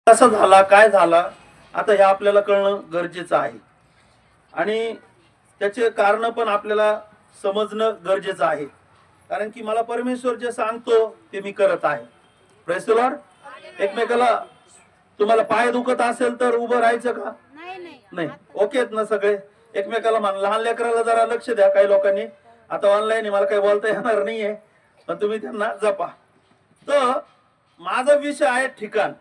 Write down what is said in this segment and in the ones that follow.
कसा झाला, काय झाला, आता हे आपल्याला कळणं गरजेचं आहे आणि त्याचे कारण पण आपल्याला समजणं गरजेचं आहे. कारण की मला परमेश्वर जे सांगतो ते मी करत आहे. Praise the Lord. एकमेकाला तुम्हाला पाय दुखत असेल तर उभं राहायचं का? नाही. ओके आहेत ना सगळे? एकमेकाला मान. लहान लेकराला जरा लक्ष द्या. काही लोकांनी आता ऑनलाईन मला काही बोलता येणार नाहीये, पण तुम्ही त्यांना जपा. तर माझा विषय आहे ठिकाण.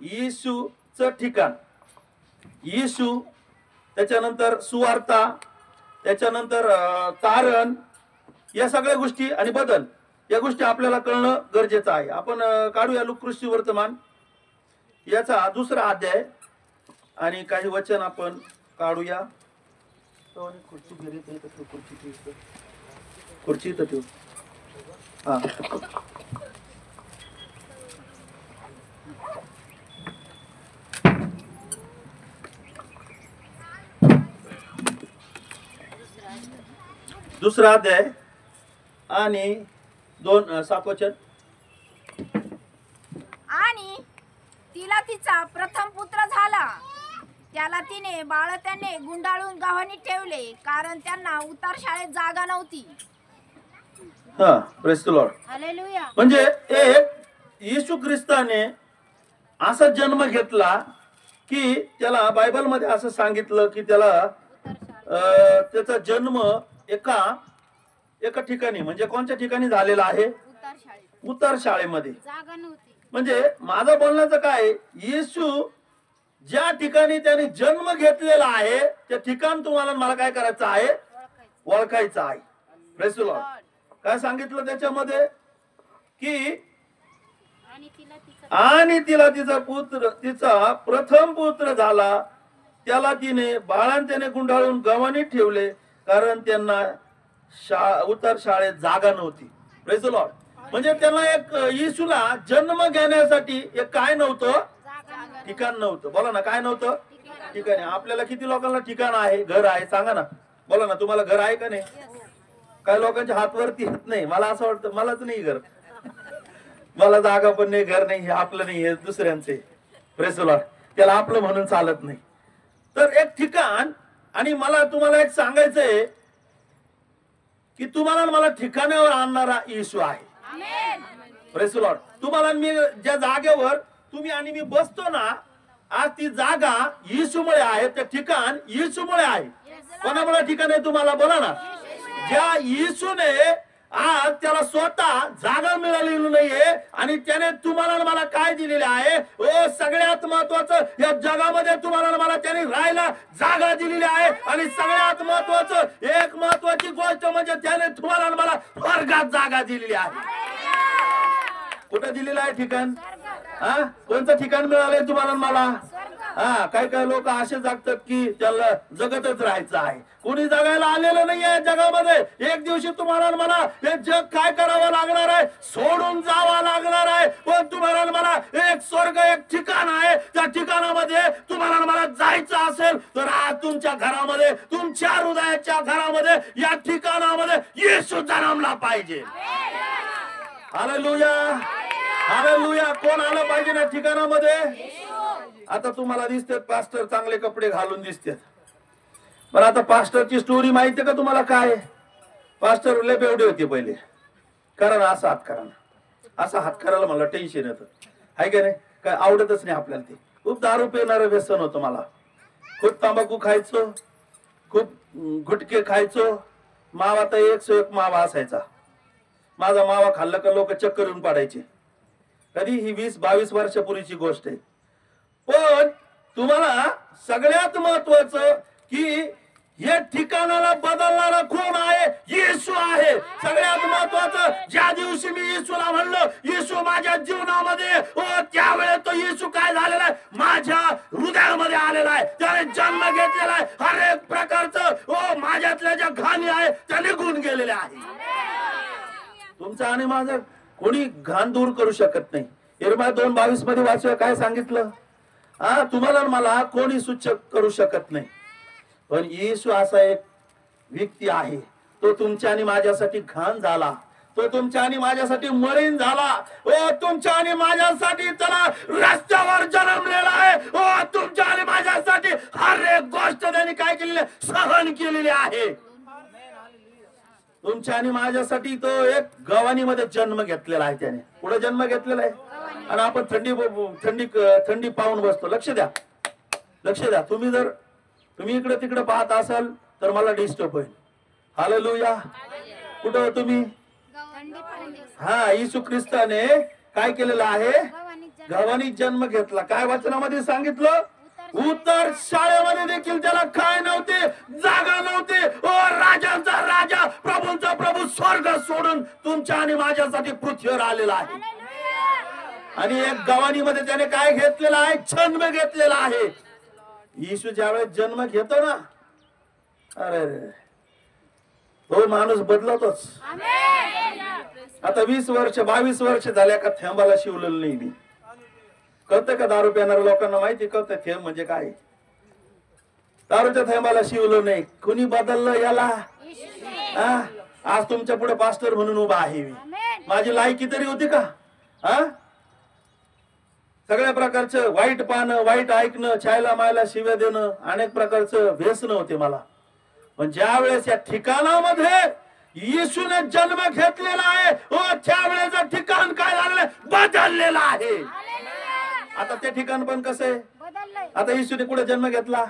येशूचं ठिकाण. येशू, त्याच्यानंतर सुवार्ता, त्याच्यानंतर तारण, या सगळ्या गोष्टी आणि बदल, या गोष्टी आपल्याला कळणं गरजेचं आहे. आपण काढूया लूका वर्तमान याचा 2रा अध्याय आणि काही वचन आपण काढूया. खुर्ची तर ठेव. हा, दुसरा अध्याय आणि 7 वचन. आणि तिला तिचा प्रथम पुत्र झाला. त्याला तिने बाळंत्याने गुंडाळून गव्हाणीत ठेवले, कारण त्यांना उतार शाळेत जागा नव्हती. हा, प्रेज द लॉर्ड. हालेलुया. म्हणजे एक येशू ख्रिस्ताने असा जन्म घेतला की त्याला बायबल मध्ये असं सांगितलं की त्याला त्याचा जन्म एका ठिकाणी, म्हणजे कोणत्या ठिकाणी झालेला आहे? उतार शाळेमध्ये. जागा नव्हती. म्हणजे माझं बोलण्याचं काय, येशू ज्या ठिकाणी त्याने जन्म घेतलेला आहे त्या ठिकाण तुम्हाला मला काय करायचं आहे? ओळखायचं आहे. Praise the Lord. काय सांगितलं त्याच्यामध्ये की आणि तिला तिचा प्रथम पुत्र झाला. त्याला तिने बाळंत्याने गुंडाळून गव्हाणीत ठेवले, कारण त्यांना उतार शाळेत जागा नव्हती. Praise the Lord. म्हणजे त्यांना एक येशूला जन्म घेण्यासाठी एक काय नव्हतं? ठिकाण नव्हतं. बोला ना, काय नव्हतं? ठिकाण. आपल्याला किती लोकांना ठिकाण आहे, घर आहे? सांगा ना. बोला ना, तुम्हाला घर आहे का नाही? काही लोकांच्या हातवरती येत नाही. मला असं वाटतं मलाच नाही घर, मला जागा पण नाही, घर नाही. हे आपलं नाही, हे दुसऱ्यांचे. Praise the Lord. त्याला आपलं म्हणून चालत नाही. तर एक ठिकाण. आणि मला तुम्हाला एक सांगायचंय की तुम्हाला मला ठिकाणावर आणणारा येशू आहे. Praise the Lord. तुम्हाला मी ज्या जागेवर तुम्ही आणि मी बसतो ना, आज ती जागा येशूमुळे आहे. ते ठिकाण येशूमुळे आहे. कोणामुळे ठिकाण आहे तुम्हाला? बोला ना. ज्या येशूने आज त्याला स्वतः जागा मिळालेली नाहीये आणि त्याने तुम्हाला मला काय दिलेले आहे? सगळ्यात महत्वाचं, या जगामध्ये तुम्हाला मला त्याने राहायला जागा दिलेली आहे. आणि सगळ्यात महत्वाचं, एक महत्वाची गोष्ट म्हणजे त्याने तुम्हाला मला स्वर्गात जागा दिलेली आहे. कुठं दिलेलं आहे ठिकाण? हा, कोणतं ठिकाण मिळालंय तुम्हाला मला? हा, काही लोक असे जगतात की त्याला जगतच राहायचं आहे. कोणी जगायला आलेलं नाहीये जगामध्ये. एक दिवशी तुम्हाला मला हे जग काय करावं लागणार आहे? सोडून जावं लागणार आहे. पण तुम्हाला मला एक स्वर्ग, एक ठिकाण आहे. त्या ठिकाणामध्ये तुम्हाला मला जायचं असेल तर आज तुमच्या घरामध्ये, तुमच्या हृदयाच्या घरामध्ये, या ठिकाणामध्ये येशू जन्मला पाहिजे. Hallelujah, hallelujah. कोण आलं पाहिजे ना ठिकाणामध्ये? आता तुम्हाला दिसतात पास्टर चांगले कपडे घालून दिसतात, पण आता पास्टरची स्टोरी माहितीये का तुम्हाला? काय पास्टर लय बेवडे होते पहिले. कारण असा हात करा ना, असा हात करायला मला टेन्शन येतं, आहे का नाही? काय आवडतच नाही आपल्याला. ते खूप दारू पिणारं व्यसन होतं मला. खूप तंबाखू खायचो, खूप गुटखे खायचो. मावा तर 101 मावा असायचा. माझा मावा खाल्ला का लोक चक्कर येऊन पाडायचे. कधी ही 20-22 वर्षापूर्वीची गोष्ट आहे. पण तुम्हाला सगळ्यात महत्वाचं की या ठिकाणाला बदलणारा कोण आहे? येशू आहे. सगळ्यात महत्वाचं, ज्या दिवशी मी येशूला म्हणलं येशू माझ्या जीवनामध्ये, त्यावेळेस तो येशू काय झालेला आहे? माझ्या हृदयामध्ये आलेला आहे. त्याने जन्म घेतलेला आहे. हर एक प्रकारचं माझ्यातल्या ज्या घाणी आहे त्या निघून गेलेल्या आहे. तुमचा आणि माझं कोणी घाण दूर करू शकत नाही. यिर्मया 2:22 मध्ये वाचूया काय सांगितलं? तुम्हाला मला कोणी सूचक करू शकत नाही. पण येशू असा एक व्यक्ती आहे, तो तुमच्या आणि माझ्यासाठी घाण झाला. तो तुमच्या आणि माझ्यासाठी मरीन झाला. ओ तुमच्या आणि माझ्यासाठी त्याला रस्त्यावर जन्मलेला आहे. ओ तुमच्या आणि माझ्यासाठी हर एक गोष्ट त्याने काय केलेली आहे, सहन केलेली आहे. तुमच्या आणि माझ्यासाठी तो एक गवानीमध्ये जन्म घेतलेला आहे. त्याने पुढे जन्म घेतलेला आहे. आणि आपण थंडी थंडी थंडी पाहून बसतो. लक्ष द्या, लक्ष द्या. तुम्ही इकडे तिकडे पाहत असाल तर मला डिस्टर्ब होईल. हालेलुया. कुठं तुम्ही? हा, येशू ख्रिस्ताने काय केलेलं आहे, गवानी जन्म घेतला. काय वचनामध्ये सांगितलं, उत्तर शाळेमध्ये देखील त्याला काय नव्हते, जागा नव्हते. ओ राजांचा राजा, प्रभूंचा प्रभू स्वर्ग सोडून तुमच्या आणि माझ्यासाठी पृथ्वीवर आलेला आहे. आणि एक गवानीमध्ये त्याने काय घेतलेला आहे, जन्म घेतलेला आहे. येशू ज्यावेळेस जन्म घेतो ना, अरे तो माणूस बदलतोच. आता 20 वर्ष 22 वर्ष झाल्या का थेंबाला शिवलेलं नाही मी. कळतं का दारू पिणाऱ्या लोकांना माहिती कळतं थेंब म्हणजे काय. दारूच्या थेंबाला शिवलं नाही. कुणी बदललं याला? आज तुमच्या पुढे पास्टर म्हणून उभा आहे मी. माझी लायकी तरी होती का? सगळ्या प्रकारचं वाईट पाहणं, वाईट ऐकणं, छायला मायला शिव्या देणं, अनेक प्रकारचं व्यसन होते मला. पण ज्या वेळेस या ठिकाणामध्ये येशूने जन्म घेतलेला आहे, त्यावेळेचं ठिकाण काय झालेलं, बदललेलं आहे. आता ते ठिकाण पण कसं आहे, आता येशूने कुठे जन्म घेतला,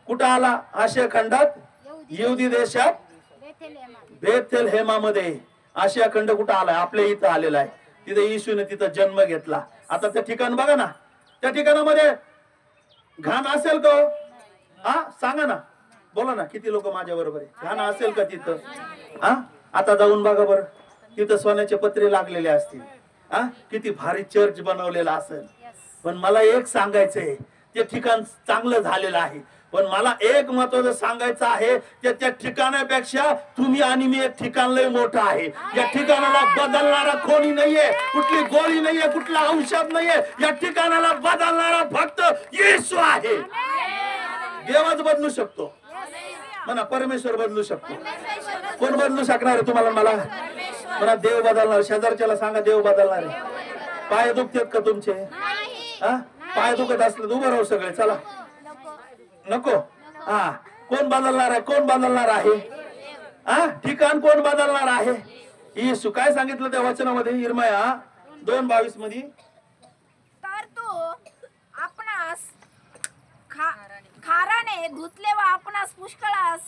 कुठं आला, आशिया खंडात, यहुदी देशात, बेथलेहेमामध्ये. आशिया खंड कुठं आलाय, आपल्या इथं आलेला आहे. तिथे येशूने तिथं जन्म घेतला. आता ते ठिकाण बघा ना, त्या ठिकाणामध्ये घाण असेल का? सांगा ना, बोला ना, किती लोक माझ्या बरोबर आहे. घाण असेल का तिथं? आता जाऊन बघा बरं, तिथं सोन्याचे पत्रे लागलेले असतील. किती भारी चर्च बनवलेला असेल. पण मला एक सांगायचंय, ते ठिकाण चांगलं झालेलं आहे. पण मला एक महत्वाचं सांगायचं आहे, त्या ठिकाणापेक्षा तुम्ही आणि मी एक ठिकाण लय मोठं आहे. या ठिकाणाला बदलणारा कोणी नाहीये, कुठली गोळी नाहीये, कुठला औषध नाहीये. या ठिकाणाला बदलणारा फक्त येशू आहे. देवच बदलू शकतो म्हणा, परमेश्वर बदलू शकतो. कोण बदलू शकणार आहे तुम्हाला मला म्हणा? देव बदलणार. शेजारच्याला सांगा, देव बदलणार आहे. पाय दुखतात का तुमचे? पाय दुखत असले उभं राहू सगळे. चला, नको. कोण बदलणार आहे? कोण बदलणार आहे? ठिकाण कोण बदलणार आहे? येशू. काय सांगितलं त्या वचनामध्ये, इर्मया 2:22 मध्ये, तर तू आपणास खाराने धुतले व आपणास पुष्कळास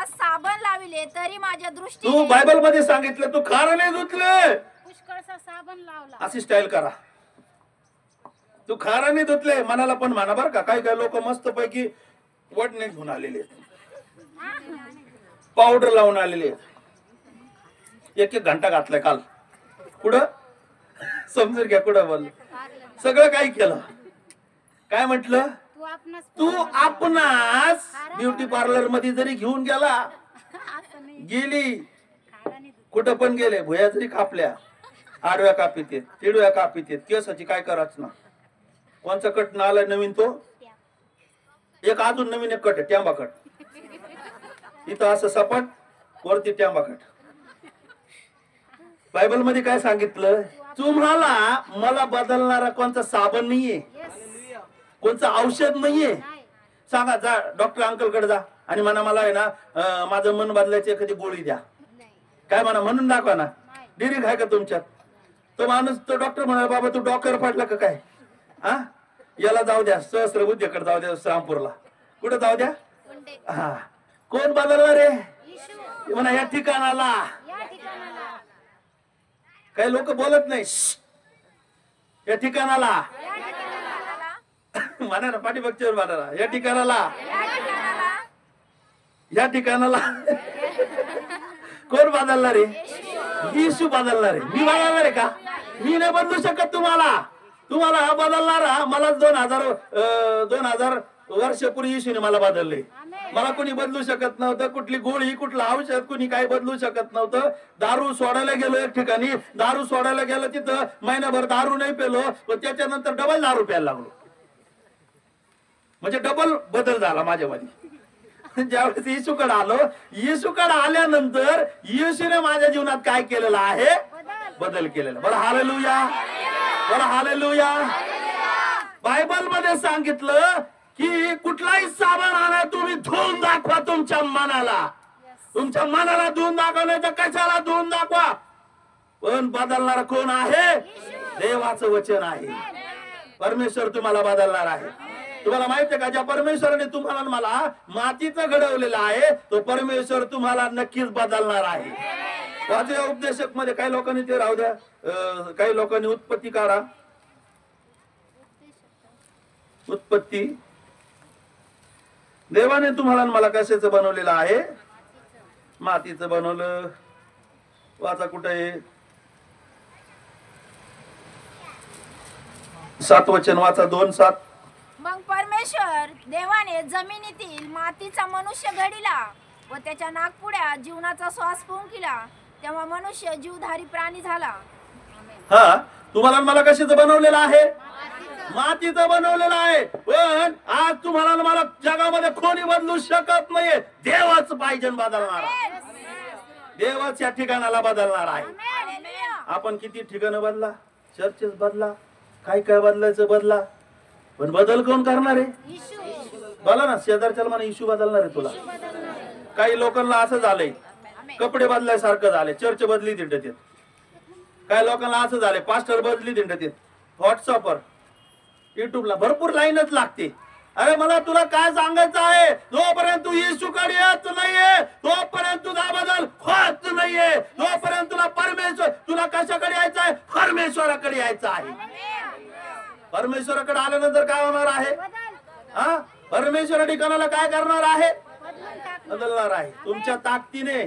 साबण लाविले तरी माझ्या दृष्टीने. तू बायबल मध्ये सांगितलं तू खाराने धुतले, पुष्कळसा साबण लावला. अशी स्टाईल करा. तू खाराने धुतले मनाला पण म्हणा बरं का. काही काही लोक मस्त पैकी वडणे घेऊन आलेले, पावडर लावून आलेले, एक घंटा घातलाय काल. कुठं समजून घ्या, कुठं बोल, सगळं काही केलं. काय म्हटलं, तू आपणास ब्युटी पार्लर मध्ये जरी घेऊन गेली, कुठं पण गेले, भुया जरी कापल्या, आडव्या कापीत येत, तिडव्या कापीत येत, केसाची काय करायचं ना. कोणचा कट ना आलाय नवीन, तो एक अजून नवीन एक कट आहे, टॅम्बा कट. इथं असं सपाट, वरती टॅम्बा कट. बायबल मध्ये काय सांगितलं, तुम्हाला मला बदलणारा कोणता साबण नाहीये, कोणतं औषध नाहीये. सांगा, जा डॉक्टर अंकल कडे जा आणि म्हणा मला आहे ना माझं मन बदलायची एखादी गोळी द्या. काय म्हणा, म्हणून दाखवा ना. डिरिक आहे का तुमच्यात? तो माणूस, तो डॉक्टर म्हणा, बाबा तू डॉक्टर फाटला का काय? याला जाऊ द्या, सहस्र बुद्धीकडे जाऊ द्या, श्रामपूरला. कुठं जाऊ द्या? कोण बदलणार आहे म्हणा या ठिकाणाला? काही लोक बोलत नाही. या ठिकाणाला म्हणा ना, पाठीमागच्यावर म्हणा, या ठिकाणाला, या ठिकाणाला कोण बदलणार आहे? येशू बदलणार आहे. मी बदलणार आहे का? मी नाही बदलू शकत तुम्हाला. तुम्हाला हा बदलणारा मला 2000 वर्षापूर्वी येशूने मला बदलले. मला कोणी बदलू शकत नव्हतं. कुठली गोळी, कुठलं औषध, कुणी काही बदलू शकत नव्हतं. दारू सोडायला गेलो एक ठिकाणी, दारू सोडायला गेलो, तिथं महिनाभर दारू नाही पेलो, पण त्याच्यानंतर डबल दारू प्यायला लागलो. म्हणजे डबल बदल झाला माझ्यामध्ये. ज्यावेळेस येशूकडे आलो, येशूकडे आल्यानंतर येशूने माझ्या जीवनात काय केलेलं आहे? बदल केलेला. बरं हालेलुया, बरं हालेलुया. बायबल मध्ये सांगितलं की कुठलाही साबण आणा, तुम्ही धुवून दाखवा तुमच्या मनाला. तुमच्या मनाला धुवून दाखवण्याचं, कशाला धुवून दाखवा, पण बदलणारा कोण आहे? देवाचं वचन आहे. परमेश्वर तुम्हाला बदलणार आहे. तुम्हाला माहितीये का, ज्या परमेश्वराने तुम्हाला मला मातीचं घडवलेलं आहे, तो परमेश्वर तुम्हाला नक्कीच बदलणार आहे. वाचूया उपदेशक मध्ये. काही लोकांनी ते राहू द्या, काही लोकांनी उत्पत्ती काढा. उत्पत्ती. देवाने तुम्हाला मला कशाचं बनवलेलं आहे? मातीचं बनवलं. वाचा कुठे? 7 वचन वाचा. 2:7. मग परमेश्वर देवाने जमिनीतील मातीचा मनुष्य घडिला व त्याच्या नाकपुड्या जीवनाचा श्वास फुंकिला, तेव्हा मनुष्य जीवधारी प्राणी झाला. हा, तुम्हाला मला कशाचं बनवलेलं आहे? मातीचं बनवलेलं आहे. पण आज तुम्हाला मला जगामध्ये कोणी बदलू शकत नाहीये. देवच पाहिजे बदलणार. देवच या ठिकाणाला बदलणार आहे. आपण किती ठिकाणं बदला, चर्चेस बदला, काय काय बदलायचं बदला, पण बदल कोण करणार आहे? बोला ना, शेजारच्याला म्हणा इशू बदलणार आहे तुला. काही लोकांना असं झालंय, कपडे बदलायसारखं झाले, चर्च बदली तिंडत येत. काही लोकांना असं झालंय, पास्टर बदली तिंडत येत. व्हॉट्सअपवर, युट्यूबला भरपूर लाईनच लागते. अरे मला तुला काय सांगायचं आहे, जोपर्यंत तू येशूकडे येत नाहीये तोपर्यंत तुझा बदल होत नाहीये. जोपर्यंत तुला परमेश्वर, तुला कशाकडे यायचं आहे? परमेश्वराकडे यायचं आहे. परमेश्वराकडे आल्यानंतर काय होणार आहे? हा, परमेश्वर ठिकाणाला काय करणार आहे? बदलणार आहे. तुमच्या ताकदीने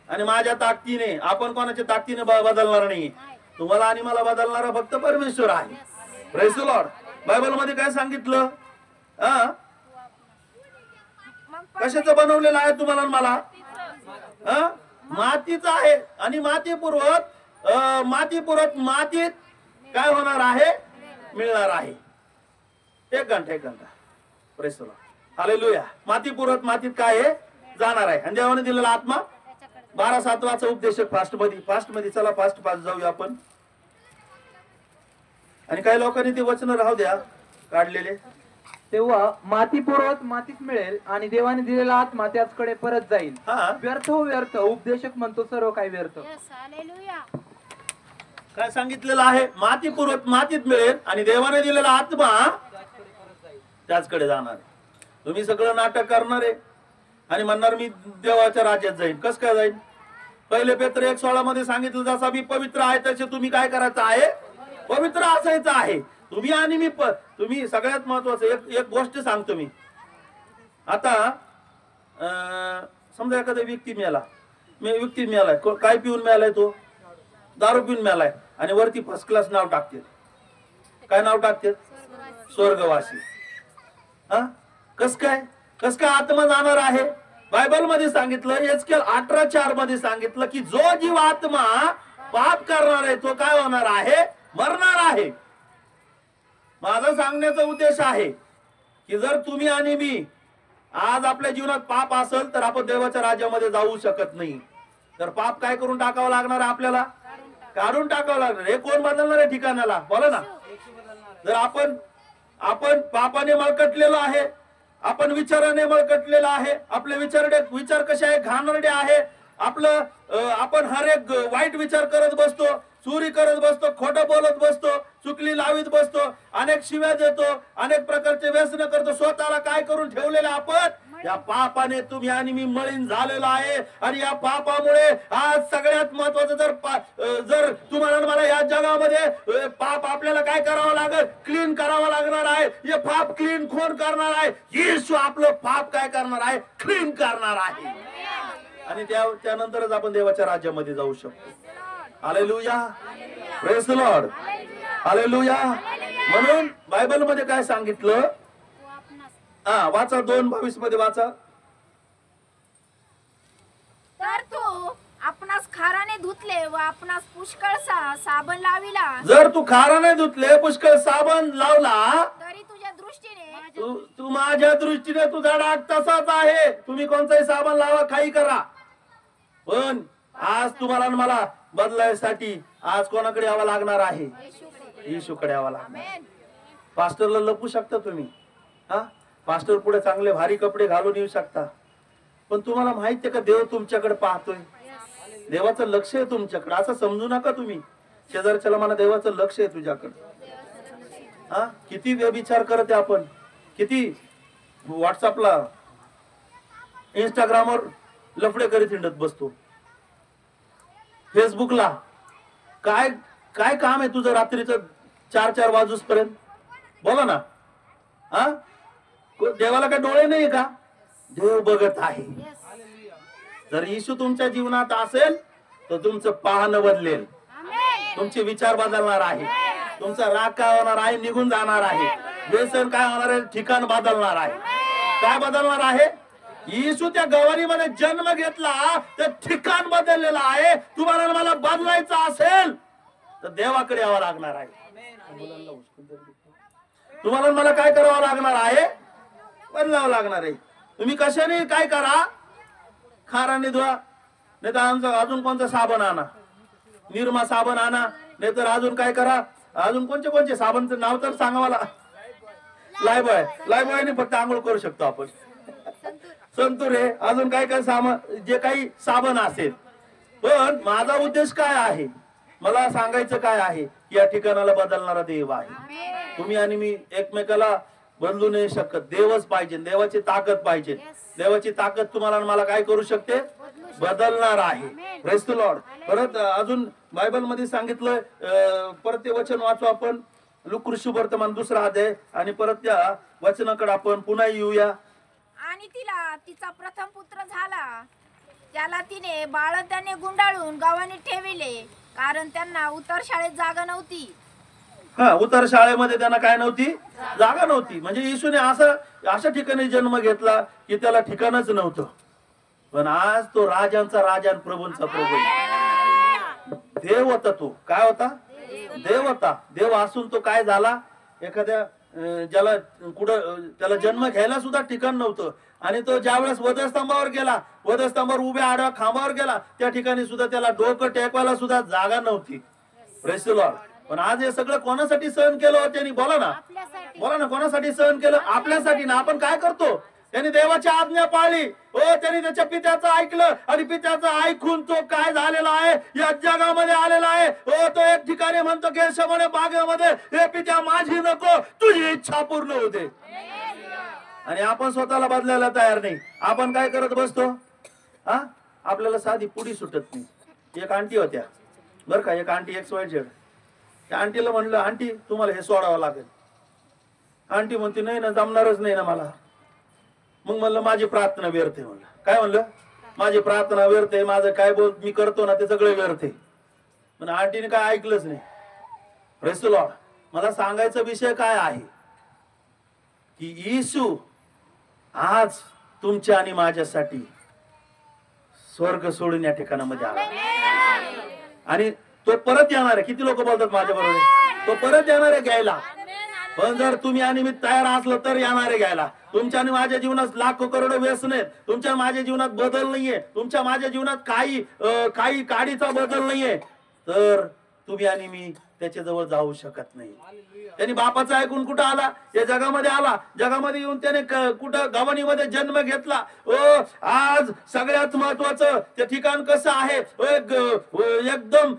आणि माझ्या ताकदीने, आपण कोणाच्या ताकदीने बदलणार नाही. तुम्हाला आणि मला बदलणारा फक्त परमेश्वर आहे. Praise the Lord. बायबल मध्ये काय सांगितलं? कशाचं बनवलेलं आहे तुम्हाला मला? मातीचं आहे. आणि मातीपुरत मातीत काय होणार आहे? मिळणार आहे. एक घंटा. Praise the Lord. हालेलुया. मातीपुरत मातीत काय आहे? जाणार आहे. आणि देवाने दिलेला आत्मा 12:7 वाचा उपदेशक. फास्ट मध्ये चला, फास्ट जाऊया आपण. आणि काही लोकांनी ते वचन राहू द्या काढलेले. तेव्हा माती पुरवत मातीत मिळेल आणि देवाने दिलेला आत्मा त्याचकडे परत जाईल. व्यर्थ हो व्यर्थ, उपदेशक म्हणतो सर्व काही व्यर्थ. काय सांगितलेलं आहे? माती पुरवत मातीत मिळेल आणि देवाने दिलेला आत्मा त्याचकडे जाणार. तुम्ही सगळं नाटक करणार आहे आणि म्हणणार मी देवाच्या राज्यात जाईन. कस काय जाईन? पहिले पेत्र 1:16 मध्ये सांगितलं, जसा मी पवित्र आहे तसे तुम्ही काय करायचं आहे? पवित्र असायचं आहे. तुम्ही आणि मी तुम्ही सगळ्यात महत्वाचं एक गोष्ट सांगतो मी. आता समजा एखादा व्यक्ती मिळालाय, काय पिऊन मिळालाय? तो दारू पिऊन मिळालाय. आणि वरती फर्स्ट क्लास नाव टाकते. काय नाव टाकते? स्वर्गवासी. कस काय आत्मा जाणार आहे? बायबल मध्ये सांगितलं, एचकेल 18:4 मध्ये सांगितलं की जो जीव आत्मा पाप करणार आहे तो काय होणार आहे? मरणार आहे. माझा सांगण्याचा उद्देश आहे की जर तुम्ही आणि मी आज आपल्या जीवनात पाप असेल तर आपण देवाच्या राज्यामध्ये जाऊ शकत नाही. तर पाप काय करून टाकावं लागणार आहे? आपल्याला काढून टाकावं लागणार. हे कोण बदलणार आहे ठिकाणाला? बोला ना. जर आपण पापाने मळकटलेलो आहे, आपण विचाराने मळकटलेला आहे, आपले विचार कसे आहे? घाणेरडे आहे. आपण हर एक वाईट विचार करत बसतो, चोरी करत बसतो, खोटं बोलत बसतो, चुकली लावीत बसतो, अनेक शिव्या देतो, अनेक प्रकारचे व्यसन करतो. स्वतःला काय करून ठेवलेलं आपण? या पापाने तुम्ही आणि मी मलिन झालेलो आहे. आणि या पापामुळे आज सगळ्यात महत्वाचं, जर तुम्हाला मला या जगामध्ये पाप आपल्याला काय करावं लागेल? क्लीन करावं लागणार आहे. हे पाप क्लीन कोण करणार आहे? येशू आपलं पाप काय करणार आहे? क्लीन करणार आहे. आणि त्यानंतरच आपण देवाच्या राज्यामध्ये जाऊ शकतो. Hallelujah. Praise the Lord. Hallelujah. म्हणून बायबल मध्ये काय सांगितलं? वाचा 2:22 मध्ये वाचा. तर तू आपणास खाराने धुतले व आपणास पुष्कळसा साबण लाविला. जर तू खाराने धुतले, पुष्कळ साबण लावला, तरी तुझ्या दृष्टीने तू माझ्या दृष्टीने तुझा डाग तसाच आहे. तुम्ही कोणताही साबण लावा, काही करा, पण आज तुम्हाला आणि मला बदलायसाठी आज कोणाकडे यावं लागणार आहे? येशूकडे यावं लागणार. पास्टरला लपू शकता तुम्ही, हा पास्टर पुढे चांगले भारी कपडे घालून येऊ शकता, पण तुम्हाला माहितीये का देव तुमच्याकडे पाहतोय. देवाचं लक्ष आहे तुमच्याकडे. असं समजू नका तुम्ही. शेजारच्याला म्हणा देवाचं लक्ष आहे तुझ्याकडे. हा किती व्यभिचार करते आपण, किती व्हॉट्सअपला इंस्टाग्रामवर लफडे करीत हिंडत बसतो, फेसबुकला. काय काय काम आहे तुझं रात्रीचं 4-4 वाजूसपर्यंत? बोला ना. हा देवाला काय डोळे नाही का? देव बघत आहे. जर येशू तुमच्या जीवनात असेल तर तुमचं पाहणं बदलेल, तुमचे विचार बदलणार आहे, तुमचा राग काय होणार आहे? निघून जाणार आहे. व्यसन काय होणार आहे? ठिकाण बदलणार आहे. काय बदलणार आहे? येशू त्या गवारीमध्ये जन्म घेतला, तर ठिकाण बदललेलं आहे. तुम्हाला मला बदलायचं असेल तर देवाकडे यावं लागणार आहे. तुम्हाला मला काय करावं लागणार आहे? बदलावं लागणार आहे. तुम्ही कशाने काय करा, खाराने धुवा, नाही तर आमचं अजून कोणतं साबण आणा, निरमा साबण आणा, नाही तर अजून काय करा, अजून कोणते कोणते साबणचं नाव तर सांगा मला. लायबॉय, लायबॉयने फक्त आंघोळ करू शकतो आपण. संतूर आहे, अजून काय काय साबण, जे काही साबण असेल. पण माझा उद्देश काय आहे, मला सांगायचं काय आहे, या ठिकाणाला बदलणारा देव आहे. तुम्ही आणि मी एकमेकाला बदलू नाही शकत. देवच पाहिजे, देवाची ताकद पाहिजे. देवाची ताकद तुम्हाला मला काय करू शकते? बदलणार आहे. Praise the Lord. परत अजून बायबल मध्ये सांगितलं, परत ते वचन वाचू आपण, लूका वर्तमान 2रा अध्याय, आणि परत त्या वचनाकडे आपण पुन्हा येऊया. आणि तिला तिचा प्रथम पुत्र झाला, त्याला तिने बाळंताने गुंडाळून गावाने ठेविले, कारण त्यांना उतर शाळेत जागा नव्हती. हा, उतर शाळेमध्ये त्यांना काय नव्हती? जागा नव्हती. म्हणजे येशूने अशा ठिकाणी जन्म घेतला की त्याला ठिकाणच नव्हतं. पण आज तो राजांचा राजा आणि प्रभूंचा प्रभू, देव होता. तो काय होता? देव होता. देव असून तो काय झाला? एखाद्या ज्याला कुठं त्याला जन्म घ्यायला सुद्धा ठिकाण नव्हतं, आणि तो ज्यावेळेस वधस्तंभावर गेला, वधस्तंभावर उभ्या आडव्या खांबावर गेला, त्या ठिकाणी सुद्धा त्याला डोकं टेकवायला सुद्धा जागा नव्हती. Praise the Lord. पण आज हे सगळं कोणासाठी सहन केलं होतं? त्यांनी बोला ना, बोला ना, कोणासाठी सहन केलं? आपल्यासाठी ना. आपण काय करतो? त्यांनी देवाची आज्ञा पाळली. त्यांनी त्याच्या पित्याचं ऐकलं, आणि पित्याचं ऐकून तो काय झालेला आहे? या जगामध्ये आलेला आहे. तो एक ठिकाणी म्हणतो गेशमने बागेमध्ये, हे पित्या माझी नको, तुझी इच्छा पूर्ण होते. आणि आपण स्वतःला बदलायला तयार नाही. आपण काय करत बसतो? हा, आपल्याला साधी पुडी सुटत नाही. एक आंटी होत्या बर का, एक आंटी XYZ. त्या आंटीला म्हणलं, आंटी तुम्हाला हे सोडावं लागेल. आंटी म्हणते नाही ना, जमणारच नाही ना मला. मग म्हणलं माझी प्रार्थना व्यर्थ आहे. म्हणलं काय? म्हणलं माझी प्रार्थना व्यर्थ आहे, माझं काय मी करतो ना ते सगळं व्यर्थ आहे. पण आंटीने काय ऐकलंच नाही. Praise the Lord. मला सांगायचा विषय काय आहे की येशू आज तुमच्या आणि माझ्यासाठी स्वर्ग सोडून या ठिकाणामध्ये आला, आणि तो परत येणार आहे. किती लोक बोलतात माझ्या बरोबर? तो परत येणार आहे घ्यायला. पण जर तुम्ही आणि मी तयार असलो तर येणार आहे घ्यायला. तुमच्या आणि माझ्या जीवनात लाखो करोडो व्यसन आहेत. तुमच्या माझ्या जीवनात बदल नाहीये. तुमच्या माझ्या जीवनात काही काडीचा बदल नाहीये, तर तुम्ही आणि मी त्याच्या जवळ जाऊ शकत नाही. त्यांनी बापाचं ऐकून कुठं आला? या जगामध्ये आला. जगामध्ये येऊन त्याने कुठं गवाणीमध्ये जन्म घेतला. आज सगळ्यात महत्वाचं ते ठिकाण कसं आहे? एकदम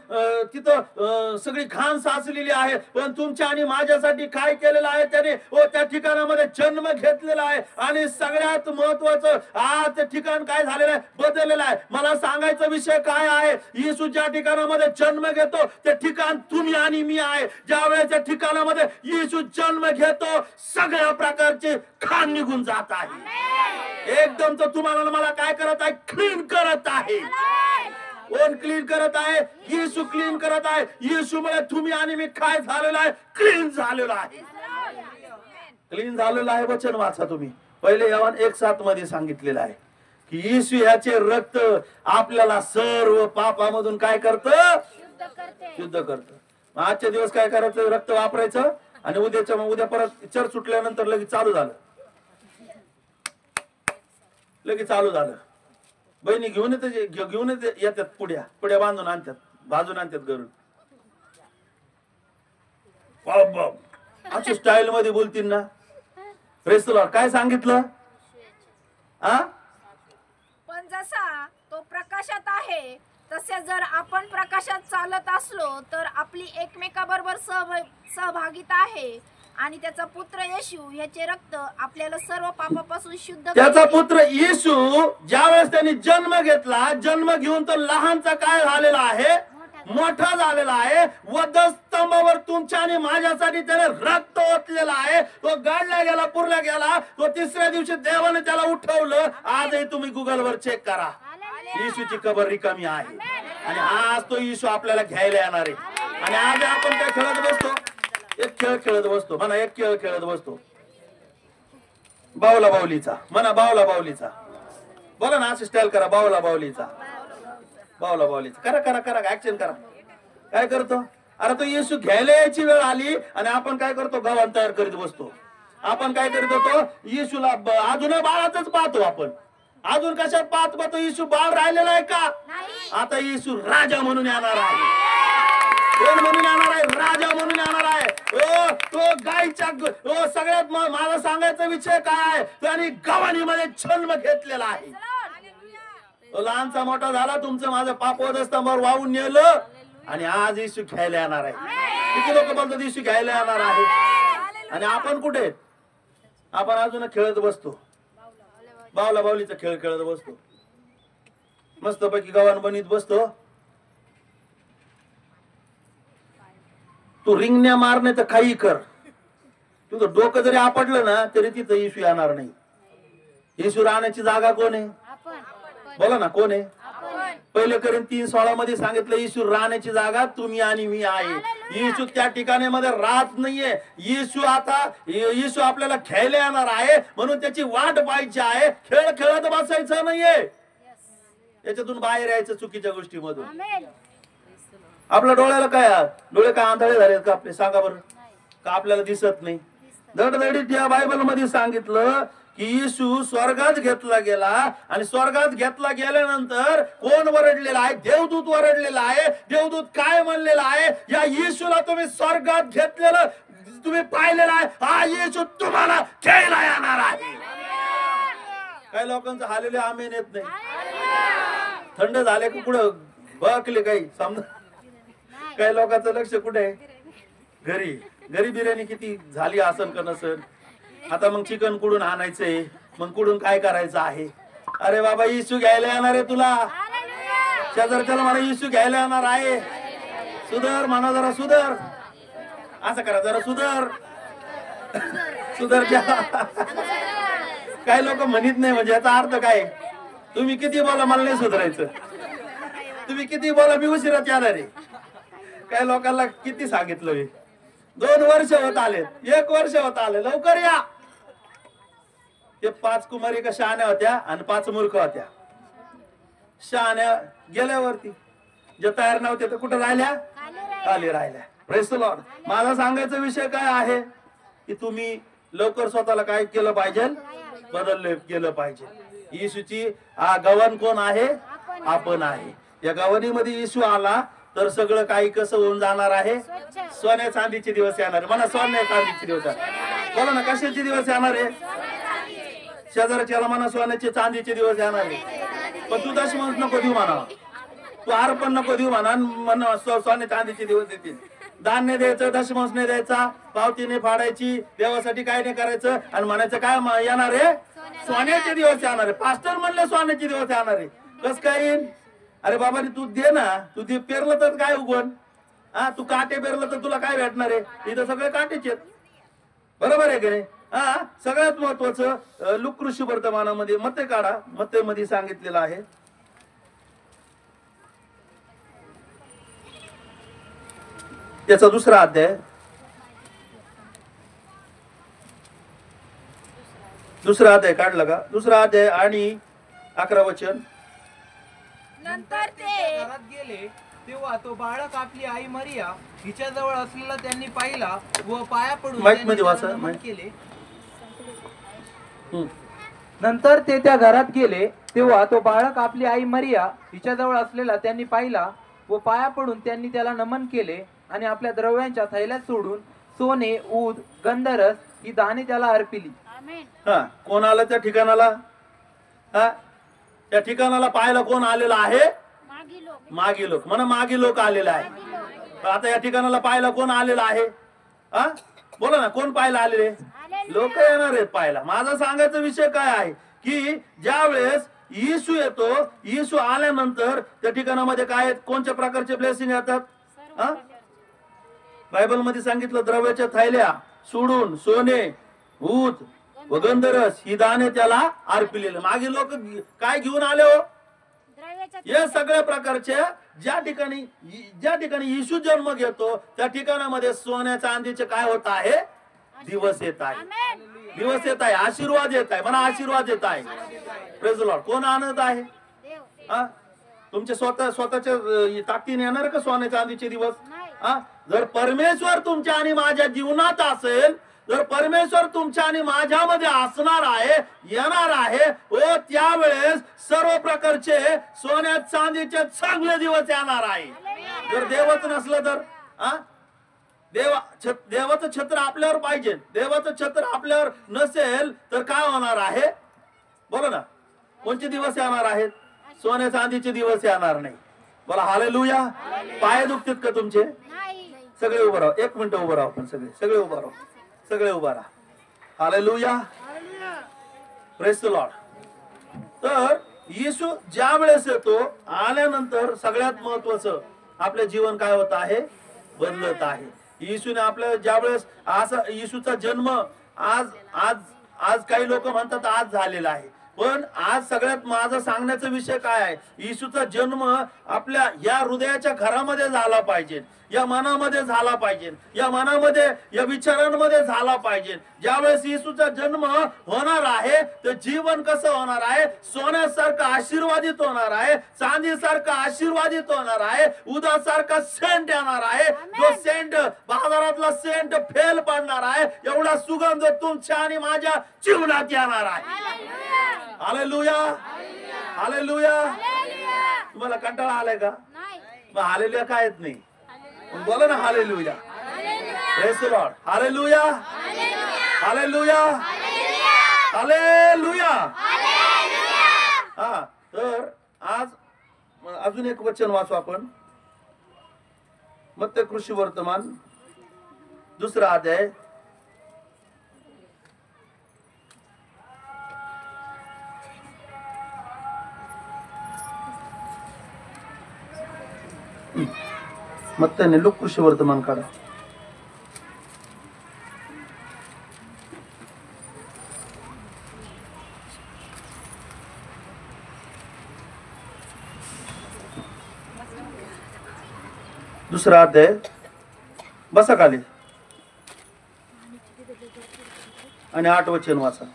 तिथं सगळी घाण साचलेली आहे. पण तुमच्या आणि माझ्यासाठी काय केलेलं आहे त्याने? त्या ठिकाणामध्ये जन्म घेतलेला आहे. आणि सगळ्यात महत्वाचं आज ते ठिकाण काय झालेलं आहे? बदललेलं आहे. मला सांगायचा विषय काय आहे? येशू ज्या ठिकाणामध्ये जन्म घेतो ते ठिकाण तुम्ही आणि मी आहे. ज्या वेळेस त्या ठिकाणामध्ये येशू जन्म घेतो, सगळ्या प्रकारचे घाण निघून जात आहे. एकदम तो तुम्हाला मला काय करत आहे? क्लीन करत आहे. कोण क्लीन करत आहे? येशू क्लीन करत आहे. येशूमुळे तुम्ही आणि मी काय झालेलं आहे? क्लीन झालेलं आहे. क्लीन झालेलं आहे. वचन वाचा तुम्ही. पहिले यवहान 1:7 मध्ये सांगितलेलं आहे की येशू याचे रक्त आपल्याला सर्व पापामधून काय करतं? शुद्ध करतं. आजच्या दिवस काय करायचं? रक्त वापरायचं, आणि उद्या परत चर्च सुटल्यानंतर लगेच चालू झालं. लगेच चालू झालं. बहिणी घेऊन येतात पुड्या बांधून आणतात, भाजून आणतात घरून. अशी स्टाईल मध्ये बोलतील ना. रेस्तोरां काय सांगितलं? पण जसा तो प्रकाशात आहे तसे जर आपण प्रकाशात चालत असलो तर आपली एकमेकाबरोबर सहभागिता आहे आणि त्याचा पुत्र येशू याचे रक्त आपल्याला सर्व पापापासून शुद्ध त्याचा पुत्र येशू ज्यावेळेस त्यांनी जन्म घेतला, जन्म घेऊन तो लहानचा काय झालेला आहे, मोठा झालेला आहे. वधस्तंभावर तुमच्या आणि माझ्यासाठी त्याने रक्त ओतलेला आहे. तो गाडला गेला, पुरला गेला. तो तिसऱ्या दिवशी देवाने त्याला उठवलं. आजही तुम्ही गुगलवर चेक करा, येशूची कबर रिकामी आहे. आणि आज तो येशू आपल्याला घ्यायला येणार आहे. आणि आज आपण काय खेळत बसतो? एक खेळ खेळत बसतो. म्हणा एक खेळ खेळत बसतो. बावला बावलीचा म्हणा, बावला बावलीचा बोला ना. असं स्टाईल करा, बावला बावलीचा, बावला बावलीचा करा करा करा, ऍक्शन करा. काय करतो? अरे तो येशू घ्यायला यायची वेळ आली आणि आपण काय करतो? गव्हाण तयार करीत बसतो. आपण काय करीत होतो? येशूला अजून बाळातच पाहतो आपण. अजून कशात पाहतो? येशू बाळ राहिलेला आहे का? आता येशू राजा म्हणून येणार आहे. कोण म्हणून येणार आहे? राजा म्हणून येणार आहे. तो गायच्या सगळ्यात मला सांगायचा विषय काय आहे? त्याने गव्हाणीमध्ये जन्म घेतलेला आहे. तो लहानचा मोठा झाला, तुमचं माझं पाप वधस्तंभावर वाहून नेलं आणि आज येशू घ्यायला येणार आहे. किती लोक बोलतात येशू घ्यायला येणार आहे? आणि आपण कुठे? आपण अजून खेळत बसतो, बावला बावलीचा खेळ खेळत बसतो. मस्तपैकी गव्हाण बनवीत बसतो. तू रिंगण्या मार नाही तर काही कर, तुझं डोकं जरी आपटलं ना तरी तिथं येशू येणार नाही. येशू राहण्याची जागा कोण आहे? बोला ना, कोण आहे? पहिले करीन 3:16 मध्ये सांगितलं येशू राहण्याची जागा तुम्ही आणि मी आहे. येशू त्या ठिकाणी मध्ये राहत नाहीये. येशू आपल्याला घ्यायला येणार आहे, म्हणून त्याची वाट पाहायची आहे. खेळ खेळत बसायचं नाहीये, त्याच्यातून बाहेर यायचं चुकीच्या गोष्टीमधून. आपल्या डोळ्याला काय, डोळे काय आंधळे झालेत का आपले? सांगा बरं. का आपल्याला दिसत नाही? धडधडीत या बायबल मध्ये सांगितलं की येशू स्वर्गात घेतला गेला आणि स्वर्गात घेतला गेल्यानंतर कोण वरडलेला आहे? देवदूत वरडलेला आहे. देवदूत काय म्हणलेला आहे? या येशूला तुम्ही स्वर्गात घेतलेलं तुम्ही पाहिलेला आहे. हा येशू तुम्हाला घ्यायला येणार आहे. काही लोकांचं हालेले आमेन येत नाही. थंड झाले का कुठं बघले काही समजा. काही लोकांचं लक्ष कुठे आहे? घरी. घरी बिर्याणी किती झाली असन का नसन. आता मग चिकन कुठून आणायचंय, मग कुठून काय करायचं आहे? अरे बाबा येशू घ्यायला येणार आहे तुला. शेजारच्याला म्हणा येशू घ्यायला येणार आहे. सुधर म्हणा, जरा सुधर. असं करा, जरा सुधर सुधर घ्या. काही लोक म्हणत नाही, म्हणजे याचा अर्थ काय? तुम्ही किती बोला मला नाही सुधारायचं, तुम्ही किती बोला मी उशिरात येणार आहे. काही लोकांना किती सांगितलं? 2 वर्ष होत आले, 1 वर्ष होत आले, लवकर या. ते 5 कुमारी का शहाण्या होत्या आणि 5 मूर्ख होत्या. शहाण्या गेल्यावरती जे तयार नव्हते तर कुठं राहिल्या? खाली राहिल्या. Praise the Lord. माझा सांगायचा विषय काय आहे की तुम्ही लवकर स्वतःला काय केलं पाहिजे? बदललं केलं पाहिजे. येशूची गव्हाण कोण आहे? आपण आहे. या गव्हाणीमध्ये येशू आला तर सगळं काही कसं होऊन जाणार आहे? सोन्या चांदीचे दिवस येणार. म्हणा सोन्या चांदीचे दिवस. बोला ना, कशाचे दिवस येणार आहे? शेजारच्याला म्हणा सोन्याचे चांदीचे दिवस येणार आहे. पण तू दशमांश नको देऊ म्हणा, तू अर्पण नको देऊ म्हणा, सोन्या चांदीचे दिवस येतील. दान नाही द्यायचं, दशमांश नाही द्यायचा, पावती नाही फाडायची, देवासाठी काय नाही करायचं आणि म्हणायचं काय येणार आहे? सोन्याचे दिवस येणार आहे. पास्टर म्हणले सोन्याचे दिवस येणार आहे. कस काय येईल? अरे बाबा तू दे ना, तू ते पेरलं तर काय उगवण? तू काटे पेरलं तर तुला काय भेटणार आहे? इथं सगळे काटेच आहेत. बरोबर आहे की नाही? सगळ्यात महत्वाचं लूक ऋषी वर्तमानामध्ये मते काढा. मते मध्ये सांगितलेलं आहे, त्याचा 2रा अध्याय, 2रा अध्याय काढला का? 2रा अध्याय आणि 11 वचन. नंतर ते घरात गेले तेव्हा तो बाळक आपली आई मरिया हिच्या जवळ असलेला त्यांनी पाहिला व पाया पडून माईक मध्ये वाचा. केले. नंतर ते त्या घरात गेले तेव्हा तो बाळक आपली आई मरिया हिच्याजवळ असलेला त्यांनी पाहिला व पाया पडून त्यांनी त्याला नमन केले आणि आपल्या द्रव्यांच्या थैल्यात सोडून सोने, ऊद, गंधरस ही दाणे त्याला अर्पिली. हा, कोण आलं त्या ठिकाणाला? हा, त्या ठिकाणाला पाहायला कोण आलेला आहे? मागी लोक. म्हणा मागी लोक आलेला आहे. आता या ठिकाणाला पाहायला कोण आलेला आहे? हा, बोला ना, कोण पाहायला आलेले? लोक येणार आहेत पाहायला. माझा सांगायचा विषय काय आहे की ज्या वेळेस येशू येतो, येशू आल्यानंतर त्या ठिकाणामध्ये काय कोणत्या प्रकारचे ब्लेसिंग येतात? हा, बायबल मध्ये सांगितलं द्रव्याच्या थैल्या सोडून सोने, ऊद व गंधरस ही दाणे त्याला अर्पिलेले. मागे लोक काय घेऊन आले हो? या सगळ्या प्रकारच्या ज्या ठिकाणी येशू जन्म घेतो त्या ठिकाणामध्ये सोन्या चांदीचे काय होत आहे? दिवस येत आहे. दिवस येत आहे. आशीर्वाद येत आहे. म्हणा आशीर्वाद येत आहे. Praise the Lord. कोण आनंद आहे? हा, तुमच्या स्वतःच्या ताकदीने येणार का सोन्या चांदीचे दिवस? हा, जर परमेश्वर तुमच्या आणि माझ्या जीवनात असेल, जर परमेश्वर तुमच्या आणि माझ्यामध्ये असणार आहे, येणार आहे, व त्यावेळेस सर्व प्रकारचे सोन्या चांदीचे चांगले दिवस येणार आहे. जर देवच नसलं तर देवाचं छत्र आपल्यावर पाहिजे. देवाचं छत्र आपल्यावर नसेल तर काय होणार आहे? बोला ना, कोणते दिवस येणार आहेत? सोन्या चांदीचे दिवस येणार नाही. बोला हालेलुया. पाय दुखतात का तुमचे? सगळे उभं राहा. 1 मिनिट उभं राहा. आपण सगळे उभं राहा. सगळे उभा राहा. हालेलुया. Praise the Lord. तर येशू ज्या वेळेस येतो, आल्यानंतर सगळ्यात महत्वाचं आपलं जीवन काय होत आहे? बदलत आहे. येशूने आपल्या ज्या वेळेस असं येशूचा जन्म आज काही लोक म्हणतात आज झालेला आहे, पण आज सगळ्यात माझा सांगण्याचा विषय काय आहे? येशूचा जन्म आपल्या या हृदयाच्या घरामध्ये झाला पाहिजे, या मनामध्ये झाला पाहिजे, या मनामध्ये या विचारांमध्ये झाला पाहिजे. ज्यावेळेस येशूचा जन्म होणार आहे तर जीवन कसं होणार आहे? सोन्यासारखं आशीर्वादित होणार आहे, चांदीसारखं आशीर्वादित होणार आहे, उदासारखा सेंट येणार आहे. जो सेंट बाजारातला सेंट फेल पडणार आहे, एवढा सुगंध तुमच्या आणि माझ्या जीवनात येणार आहे. हालेलुया. हालेलुया. तुम्हाला कंटाळा आलाय का? मग हालेलुया काय येत नाही? बोला ना hallelujah. Praise the Lord. Hallelujah. Hallelujah. Hallelujah. हा, तर आज अजून एक वचन वाचू आपण. मत्ती कृषी वर्तमान 2रा अध्याय. मग त्याने लोक कृषी वर्तमान काढा. दुसरा अध्याय. बसा खाली आणि 8 वचन वाचा.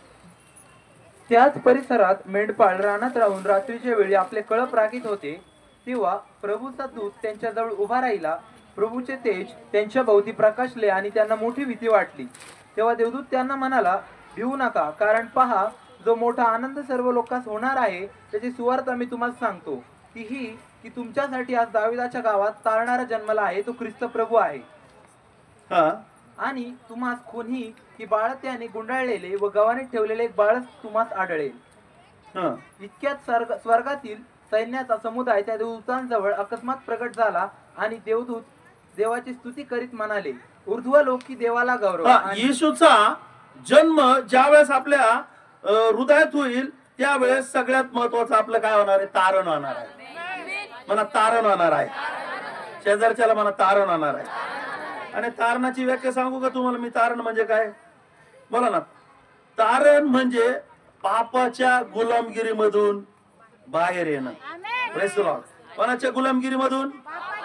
त्याच परिसरात मेंढपाळ रानात राहून रात्रीच्या वेळी आपले कळप राखीत होते. तेव्हा प्रभूचा दूत त्यांच्याजवळ उभा राहिला. प्रभूचे तेज त्यांच्या भोवती प्रकाशले आणि त्यांना मोठी भीती वाटली. तेव्हा देवदूत त्यांना म्हणाला, भिवू नका, कारण पहा, जो मोठा आनंद सर्व लोकांस होणार आहे त्याची सुवार्ता मी तुम्हाला सांगतो. ती ही की तुमच्यासाठी आज दाविदाच्या गावात तारणारा जन्मला आहे, तो ख्रिस्त प्रभू आहे. आणि तुम्हास कोणी की बाळ त्याने गुंडाळलेले व गव्हाणीत ठेवलेले एक बाळ तुम्हास आढळेल. इतक्यात स्वर्गातील सैन्याचा समुदाय त्या देवदूतांजवळ अकस्मात प्रकट झाला आणि देवदूत देवाची स्तुती करीत म्हणाले, ऊर्ध्व लोकी देवाला गौरव. येशूचा जन्म ज्यावेळेस आपल्या हृदयात होईल त्यावेळेस सगळ्यात महत्वाचं आपलं काय होणार आहे? तारण होणार आहे. म्हणा तारण होणार आहे. शेजारच्याला म्हणा तारण होणार आहे. आणि तारणाची व्याख्या सांगू का तुम्हाला मी? तारण म्हणजे काय? बोला ना. तारण म्हणजे पापाच्या गुलामगिरीमधून बाहेर येणं. Praise the Lord. कोणाच्या गुलामगिरीमधून?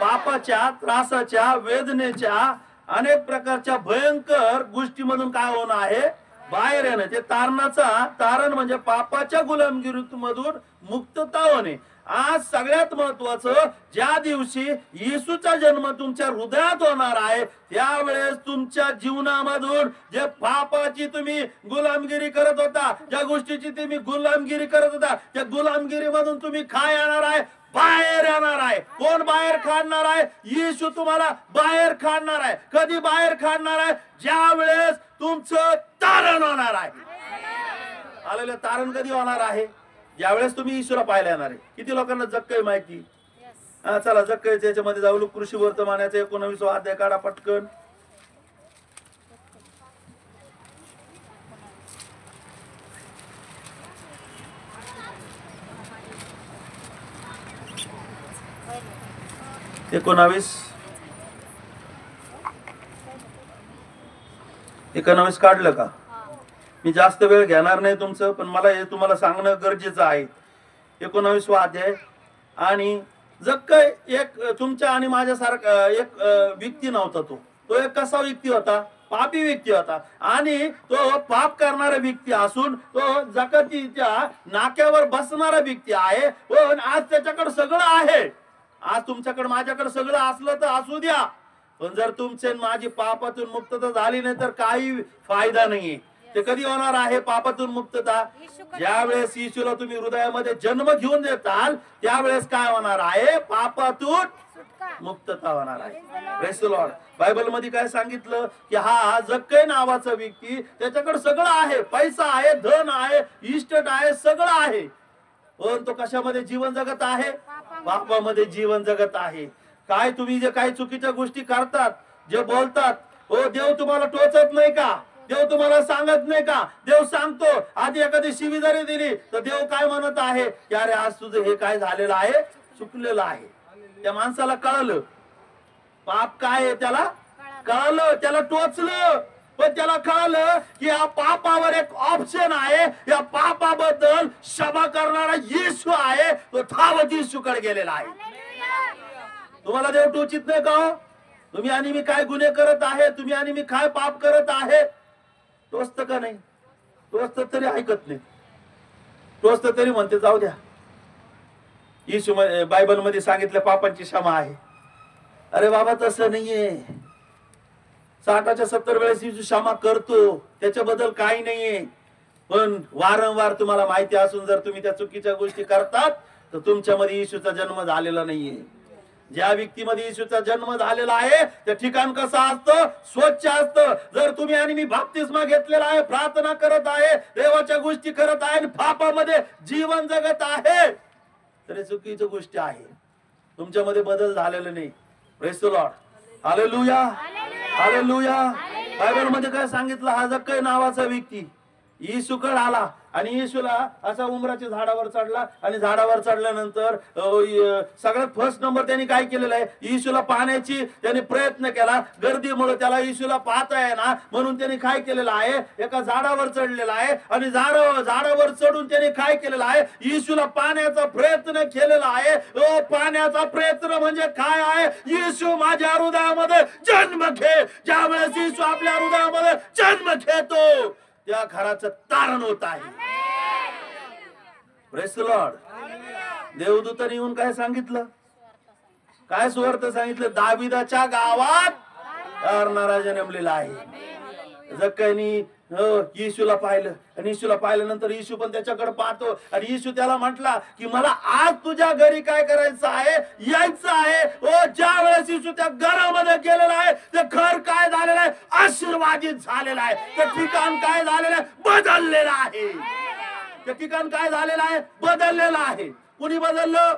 पापाच्या, त्रासाच्या, वेदनेच्या, अनेक प्रकारच्या भयंकर गोष्टीमधून काय होणं आहे? बाहेर येणं. ते तारण म्हणजे पापाच्या गुलामगिरीमधून मुक्तता होणे. आज सगळ्यात महत्वाचं, ज्या दिवशी येशूचा जन्म तुमच्या हृदयात होणार आहे त्यावेळेस तुमच्या जीवनामधून जे पापाची तुम्ही गुलामगिरी करत होता, ज्या गोष्टीची तुम्ही गुलामगिरी करत होता, त्या गुलामगिरी मधून तुम्ही काय येणार आहे? बाहेर येणार आहे. कोण बाहेर काढणार आहे? येशू तुम्हाला बाहेर काढणार आहे. कधी बाहेर काढणार आहे? ज्या वेळेस तुमचं तारण होणार आहे. आलेलं तारण कधी होणार आहे? ज्यावेळेस तुम्ही येशूला पाहायला येणार आहे. किती लोकांना जक्कय माहिती? चला जक्कयच्या याच्यामध्ये जाऊ. कृषी वर्तमानाचा 19वा अध्याय काढा पटकन. एकोणावीस काढलं का? मी जास्त वेळ घेणार नाही तुमचं, पण मला हे तुम्हाला सांगणं गरजेचं आहे. 19वा अध्याय. आणि जक्कय एक तुमच्या आणि माझ्यासारखा एक व्यक्ती नव्हता. तो एक कसा व्यक्ती होता? पापी व्यक्ती होता. आणि तो पाप करणारा व्यक्ती असून तो जकातीच्या नाक्यावर बसणारा व्यक्ती आहे. पण आज त्याच्याकडे सगळं आहे. आज तुमच्याकडे माझ्याकडे सगळं असलं तर असू द्या, पण जर तुमचे माझी पापातून मुक्तता झाली नाही तर काही फायदा नाहीये. ते कधी होणार आहे पापातून मुक्तता? ज्यावेळेस येशूला तुम्ही हृदयामध्ये जन्म घेऊन देताल त्यावेळेस काय होणार आहे? पापातून मुक्तता होणार आहे. Praise the Lord. बायबल मध्ये काय सांगितलं की हा जक्कय नावाचा व्यक्ती, त्याच्याकडे सगळं आहे, पैसा आहे, धन आहे, इस्टेट आहे, सगळं आहे, पण तो कशामध्ये जीवन जगत आहे? पापामध्ये जीवन जगत आहे. काय तुम्ही जे काही चुकीच्या गोष्टी करतात, जे बोलतात, हो देव तुम्हाला टोचत नाही का? देव तुम्हाला सांगत नाही का? देव सांगतो. आधी एखादी शिवी जरी दिली तर देव काय म्हणत आहे की अरे आज तुझं हे काय झालेलं आहे, चुकलेलं आहे. त्या माणसाला कळलं पाप काय आहे, त्याला कळलं, त्याला टोचलं, पण त्याला कळलं की या पापावर एक ऑप्शन आहे. या पापाबद्दल क्षमा करणारा येशू आहे. तो धावत येशूकडे गेलेला आहे. तुम्हाला देव टोचित नाही का हो? तुम्ही आणि मी काय गुन्हे करत आहे, तुम्ही आणि मी काय पाप करत आहे, टोचत का नाही? टोचत तरी ऐकत नाही. टोचत तरी म्हणते जाऊ द्या. येशू बायबल मध्ये सांगितलं पापांची क्षमा आहे. अरे बाबा तसं नाहीये. 60च्या 70 वेळेस येशू क्षमा करतो, त्याच्याबद्दल काही नाहीये. पण वारंवार तुम्हाला माहिती असून जर तुम्ही त्या चुकीच्या गोष्टी करतात तर तुमच्यामध्ये येशूचा जन्म झालेला नाहीये. ज्या व्यक्तीमध्ये येशूचा जन्म झालेला आहे त्या ठिकाण कसं असतं? स्वच्छ असतं. जर तुम्ही आणि मी बाप्तिस्मा घेतलेला आहे, प्रार्थना करत आहे, देवाच्या गोष्टी करत आहे, पापामध्ये जीवन जगत आहे, तर चुकीची गोष्ट आहे. तुमच्यामध्ये बदल झालेला नाही. Praise the Lord. Hallelujah, hallelujah. Bible मध्ये काय सांगितलं? हा जक्कय नावाचा व्यक्ती येशूकडे आला आणि येशूला असा उमराच्या झाडावर चढला. आणि झाडावर चढल्यानंतर सगळ्यात फर्स्ट नंबर त्यांनी काय केलेलं आहे? येशूला पाहण्याची त्यांनी प्रयत्न केला. गर्दीमुळे त्याला येशूला पाहता येईना म्हणून त्यांनी काय केलेलं आहे? एका झाडावर चढलेला आहे आणि झाडावर चढून त्यांनी काय केलेलं आहे? येशूला पाहण्याचा प्रयत्न केलेला आहे. पाहण्याचा प्रयत्न म्हणजे काय आहे? येशू माझ्या हृदयामध्ये जन्म घे. ज्यावेळेस येशू आपल्या हृदयामध्ये जन्म घेतो त्या घराचं तारण होत आहे. Praise the Lord. देवदूतांनी येऊन काय सांगितलं? काय सुवार्थ सांगितलं? दाविदाच्या गावात तारणारा जन्मलेला आहे. जक्कयनी येशूला पाहिलं आणि येशूला पाहिल्यानंतर येशू पण त्याच्याकडे पाहतो आणि येशू त्याला म्हटला की मला आज तुझ्या घरी काय करायचं आहे? यायचं आहे. ज्या वेळेस येशू त्या घरामध्ये गेलेला आहे ते घर काय झालेलं आहे? आशीर्वादित झालेलं आहे. ते ठिकाण काय झालेलं आहे? बदललेलं आहे. ते ठिकाण काय झालेलं आहे? बदललेलं आहे. कुणी बदललं?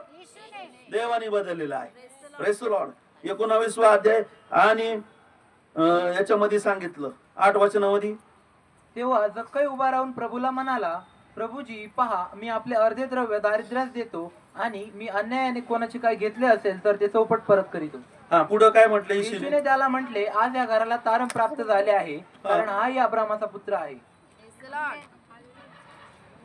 देवाने बदललेलं आहे. Praise the Lord. 19वा अध्याय आणि याच्यामध्ये सांगितलं 8 वचनामध्ये. तेव्हा जक्कय उभा राहून प्रभूला म्हणाला, प्रभूजी पहा, मी आपले अर्धे द्रव्य दारिद्र्यास देतो आणि मी अन्यायाने कोणाचे काय घेतले असेल तर ते चौपट परत करीतो. हा पुढे काय म्हटलं? येशूने त्याला म्हटले, आज या घराला तारण प्राप्त झाले आहे, कारण हाही अब्रामाचा पुत्र आहे.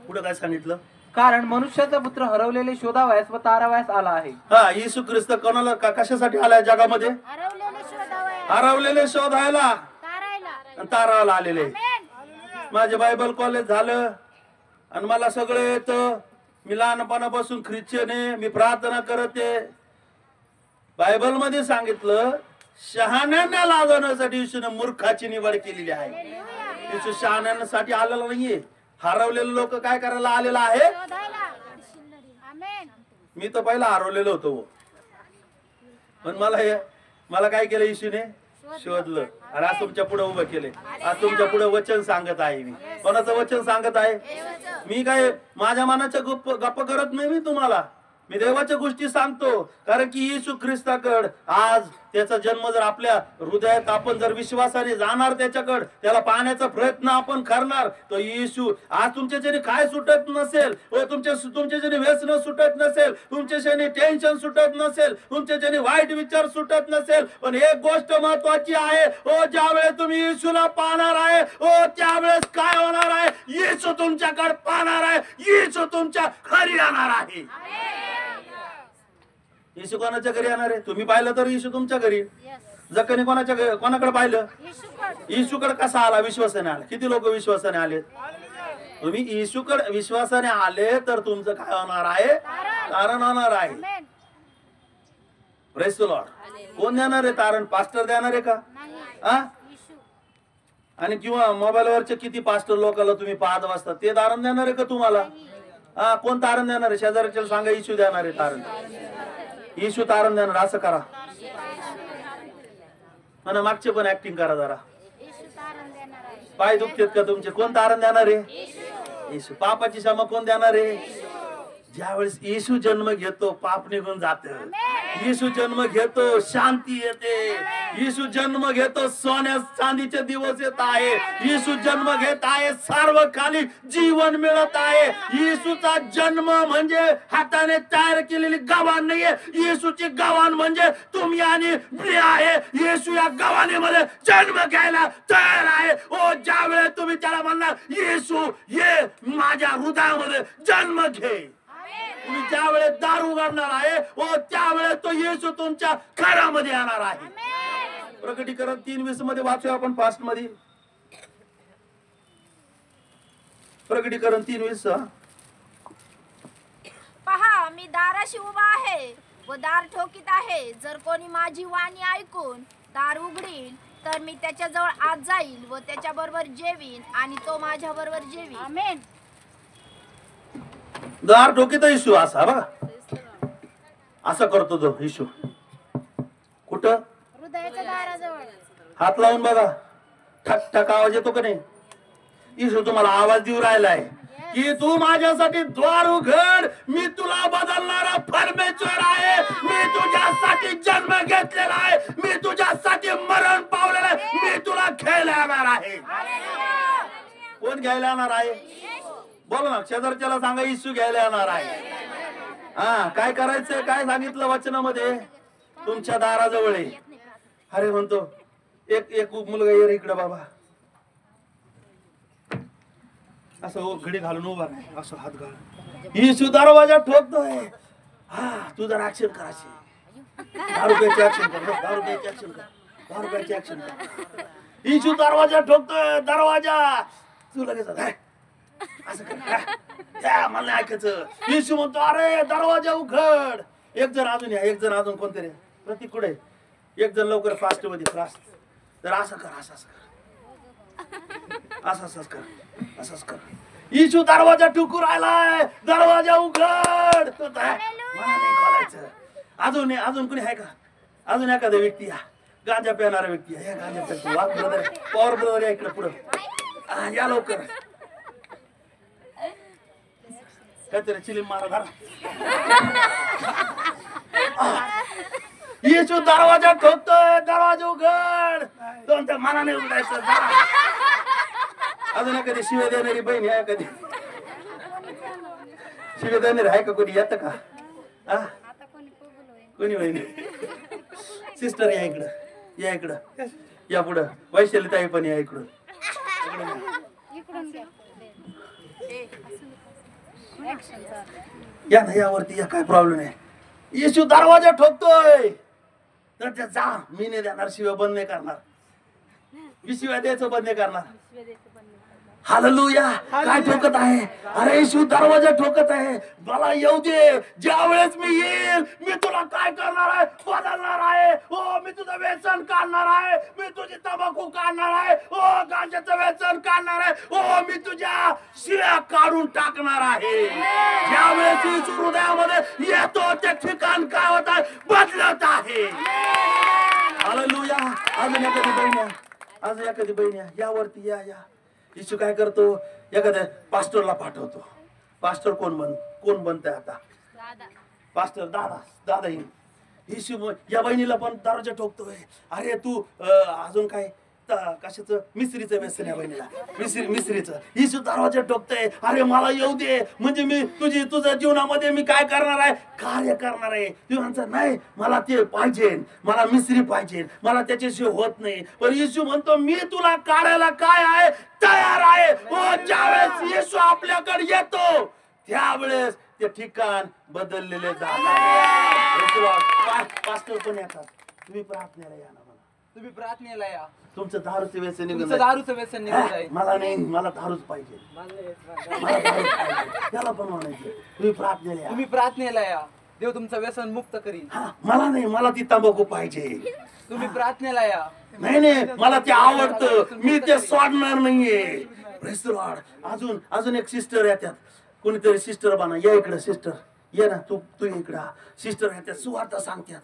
पुढे काय सांगितलं? कारण मनुष्याचा पुत्र हरवलेले शोधावयास व तारावयास आला आहे. हा, येशू ख्रिस्त कोणाला कशासाठी आलाय जगामध्ये? हरवलेले शोधायला, तारायला आलेले. माझे बायबल कॉलेज झालं आणि मला सगळं येतं मी लहानपणापासून ख्रिश्चन आहे, मी प्रार्थना करते. बायबल मध्ये सांगितलं शहाण्यांना लाजवण्यासाठी येशूने मूर्खाची निवड केलेली आहे. येशू शहाण्यांसाठी आलेला नाहीये. हरवलेले लोक काय करायला आलेला आहे? मी तर पहिला हरवलेलो होतो, पण मला काय केलं येशूने? शोधलं आणि आज तुमच्या पुढे उभं केले. आज तुमच्या पुढे वचन सांगत आहे. मी कोणाचं वचन सांगत आहे? मी काय माझ्या मनाच्या गप्प करत नाही. मी तुम्हाला मी देवाच्या गोष्टी सांगतो, कारण की येशू ख्रिस्ताकड आज त्याचा जन्म जर आपल्या हृदयात आपण जर विश्वासाने जाणार त्याच्याकडे, त्याला पाहण्याचा प्रयत्न आपण करणार, तर येशू आज तुमच्याच्याने काय सुटत नसेल, तुमच्याच्याने व्यसन सुटत नसेल, तुमच्याच्याने टेन्शन सुटत नसेल, तुमच्याच्याने वाईट विचार सुटत नसेल, पण एक गोष्ट महत्वाची आहे, ज्या वेळेस तुम्ही येशूला पाहणार आहे, त्यावेळेस काय होणार आहे? येशू तुमच्याकडे पाहणार आहे, येशू तुमच्या घरी येणार आहे. येशू कोणाच्या घरी येणार आहे? तुम्ही पाहिलं तर येशू तुमच्या घरी. जखनी कोणाकडे पाहिलं? येशूकडे. कसा आला? विश्वासाने आला. किती लोक विश्वासाने आले? तुम्ही येशूकडे विश्वासाने आले तर तुमचं काय होणार आहे? तारण होणार आहे. Praise the Lord. कोण देणार आहे तारण? पास्टर देणार आहे का? आणि किंवा मोबाईल वरचे किती पास्टर लोकांना तुम्ही पाहत बसता, ते तारण देणार आहे का तुम्हाला? कोण तारण देणार आहे? शेजारच्या सांगा येशू देणार आहे तारण. येशू तारण देणार. असं करा म्हणा. मागचे पण ऍक्टिंग करा जरा. पाय दुखतेत का तुमचे? कोण तारण देणार आहे? येशू. पापाची क्षमा कोण देणार आहे? ज्यावेळेस येशू जन्म घेतो पाप निघून जात. येशू जन्म घेतो शांती येते. येशू जन्म घेतो सोन्या चांदीचे दिवस येत आहे. येशू जन्म घेत आहे सार्वकालिक जीवन मिळत आहे. येशूचा जन्म म्हणजे हाताने तयार केलेली गव्हाण नाहीये. येशूची गव्हाण म्हणजे तुम्ही आणि मी आहे. येशू या गव्हाणीमध्ये जन्म घ्यायला तयार आहे. ज्या वेळेस तुम्ही त्याला म्हणणार येशू ये माझ्या हृदयामध्ये जन्म घे, तुम्ही ज्या वेळेस दार उघडणार आहे, त्यावेळेस तो येशू तुमच्या घरामध्ये येणार आहे. प्रकटीकरण 3:20 मध्ये वाचूया आपण फास्ट मध्ये. प्रकटीकरण 3:20. पहा, मी दाराशी उभा आहे व दार ठोकीत आहे. जर कोणी माझी वाणी ऐकून दार उघडील तर मी त्याच्याजवळ आत जाईल व त्याच्या बरोबर जेवीन आणि तो माझ्या बरोबर जेवीन. आमेन. दार ठोकीत येशू असा बघा, असं करतो तो येशू. कुठं? हृदयाच्या दाराजवळ. हात लावून बघा, ठक ठक आवाज येतो का नाही? येशू तुम्हाला आवाज देऊ राहिलाय की तू माझ्यासाठी द्वार उघड, मी तुला बदलणारा परमेश्वर आहे. मी तुझ्यासाठी जन्म घेतलेला आहे, मी तुझ्यासाठी मरण पावलेला आहे, मी तुला घ्यायला येणार आहे. कोण घ्यायला येणार आहे? बोला ना, शेजारच्याला सांगा येशू घ्यायला येणार आहे. काय करायचंय? काय सांगितलं वचनामध्ये? तुमच्या दाराजवळ आहे. अरे म्हणतो एक मुलगा ये इकडे बाबा, असं घडी घालून उभा नाही, असं हात घालून. येशू दरवाजा ठोकतोय. तू जर ऍक्शन करायची, 10 रुपयाची ऍक्शन कर, 10 रुपयाची ऍक्शन कर, 10 रुपयाची ऍक्शन कर. येशू दरवाजा ठोकतोय, दरवाजा. तू लगेच असं कर, मला नाही ऐकायचं. येशू म्हणतो अरे दरवाजा उघड. एक जण अजून या, एक जण अजून कोणतरी. प्रतीक कुठे? एक जण लवकर फास्ट मध्ये फास्ट. तर असं कर, असं कर, असंच कर, असंच कर. येशू दरवाजा ठोकू राहिलाय, दरवाजा उघड. तो मला नाही खोलायचं. अजून कोणी आहे का? अजून एखादा व्यक्ती या, गांजा पिणारा व्यक्ती या. गांजा पितो. वाघ ब्रदर, पॉवर ब्रदर या इकडे पुढं या लवकर. काहीतरी चिलीम मारा धरा. येशू दरवाजा ठोकतोय, दरवाजा उघड. तुमच्या मनाने उघडायचं. अजून कधी शिव्या देणारी बहीण आहे? कधी शिव्या देणारी आहे का? कोणी येत का? कोणी बहीण? सिस्टर या इकडं, या इकडं, या पुढं. वैशाली ताई पण या इकडं. या ना, यावरती या. काय प्रॉब्लेम आहे? येशू दरवाजा ठोकतोय तर त्या जा. मी नाही देणार शिव्या, बंद नाही करणार. मी शिव्या द्यायचं बंद नाही करणार. हालेलुया. काय ठोकत आहे? अरे येशू दरवाजा ठोकत आहे. मला येऊ दे. ज्या वेळेस मी येईल मी तुला काय करणार आहे? बदलणार आहे. हो, मी तुझं व्यसन काढणार आहे. मी तुझी तंबाखू काढणार आहे. हो, गांजाचं व्यसन काढणार आहे. हो, मी तुझ्या शिळ्या काढून टाकणार आहे. ज्या वेळेस येशू हृदयामध्ये येतो ते ठिकाण काय होत आहे? बदलत आहे. हालेलुया. अजून एखादी बहिणी, अजून एखादी बहिणी यावरती या. येशू काय करतो? एखाद्या पास्टरला पाठवतो. पास्टर कोण बनतंय आता? पास्टर दादा येईल. येशू या बहिणीला पण दरवाजा ठोकतोय. अरे तू अजून काय कशाचं मिस्त्रीचं व्यसन या बहिणीला, मिस्त्रीचं. येशू दरवाजा ठोकतोय. अरे मला येऊ दे, म्हणजे मी तुझ्या जीवनामध्ये मी काय करणार आहे? कार्य करणार आहे. तू म्हणतो नाही मला ते पाहिजे, मला मिस्त्री पाहिजे, मला त्याच्याशिवाय होत नाही. पण येशू म्हणतो मी तुला काढायला काय आहे? तयार आहे. ज्यावेळेस येशू आपल्याकडे येतो त्यावेळेस ते ठिकाण बदललेले जातात. पास्टर पण येतात. तुम्ही प्रार्थनेला या ना. तुम्ही प्रार्थनेला या. तुमचं दारूचं व्यसन निघून दारूचं व्यसन निघून जाईल. मला नाही, मला दारूच पाहिजे, मला दारूच पाहिजे. त्याला पण म्हणायचं तुम्ही प्रार्थनेला या. तुम्ही प्रार्थनेला या. देव तुमचं व्यसन मुक्त करील. मला नाही, मला ती तंबाखू पाहिजे. तुम्ही प्रार्थनेला या. नाही मला ते आवडतं, मी ते सोडणार नाहीये. Praise the Lord. अजून एक सिस्टर येतात. कोणीतरी सिस्टर बना. या इकडं सिस्टर, ये ना. तू इकडं. सिस्टर येतात, सुवार्ता सांगतात.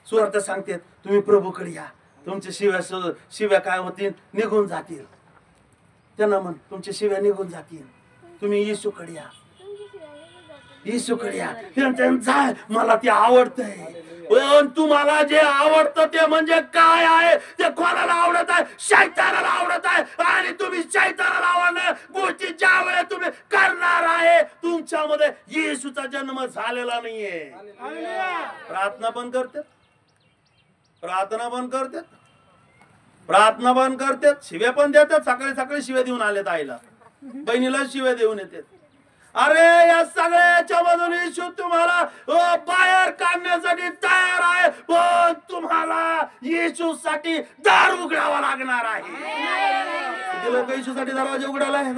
सुवार्ता सांगतात. तुम्ही प्रभूकडे या. तुमच्या शिव्या काय होतील? निघून जातील. त्यांना म्हण तुमच्या शिव्या निघून जातील. तुम्ही येशूकडे या. येशूकडे या. जा, मला ते आवडतंय. पण तुम्हाला जे आवडतं ते म्हणजे काय आहे? ते कोणाला आवडत आहे? शैतानाला आवडत आहे. आणि तुम्ही शैतानाला आवडणार गोष्टी ज्या वेळेस तुम्ही करणार आहे, तुमच्यामध्ये येशूचा जन्म झालेला नाहीये. प्रार्थना पण करतात, प्रार्थना पण करतात, शिव्या पण देतात. सकाळी शिव्या देऊन आलेत आईला, बहिणीला शिव्या देऊन येतात. अरे या सगळ्याच्या मधून येशू तुम्हाला बाहेर काढण्यासाठी तयार आहे. पण तुम्हाला येशूसाठी दार उघडावा लागणार आहे. किती लोक येशूसाठी दरवाजा उघडायला आहे?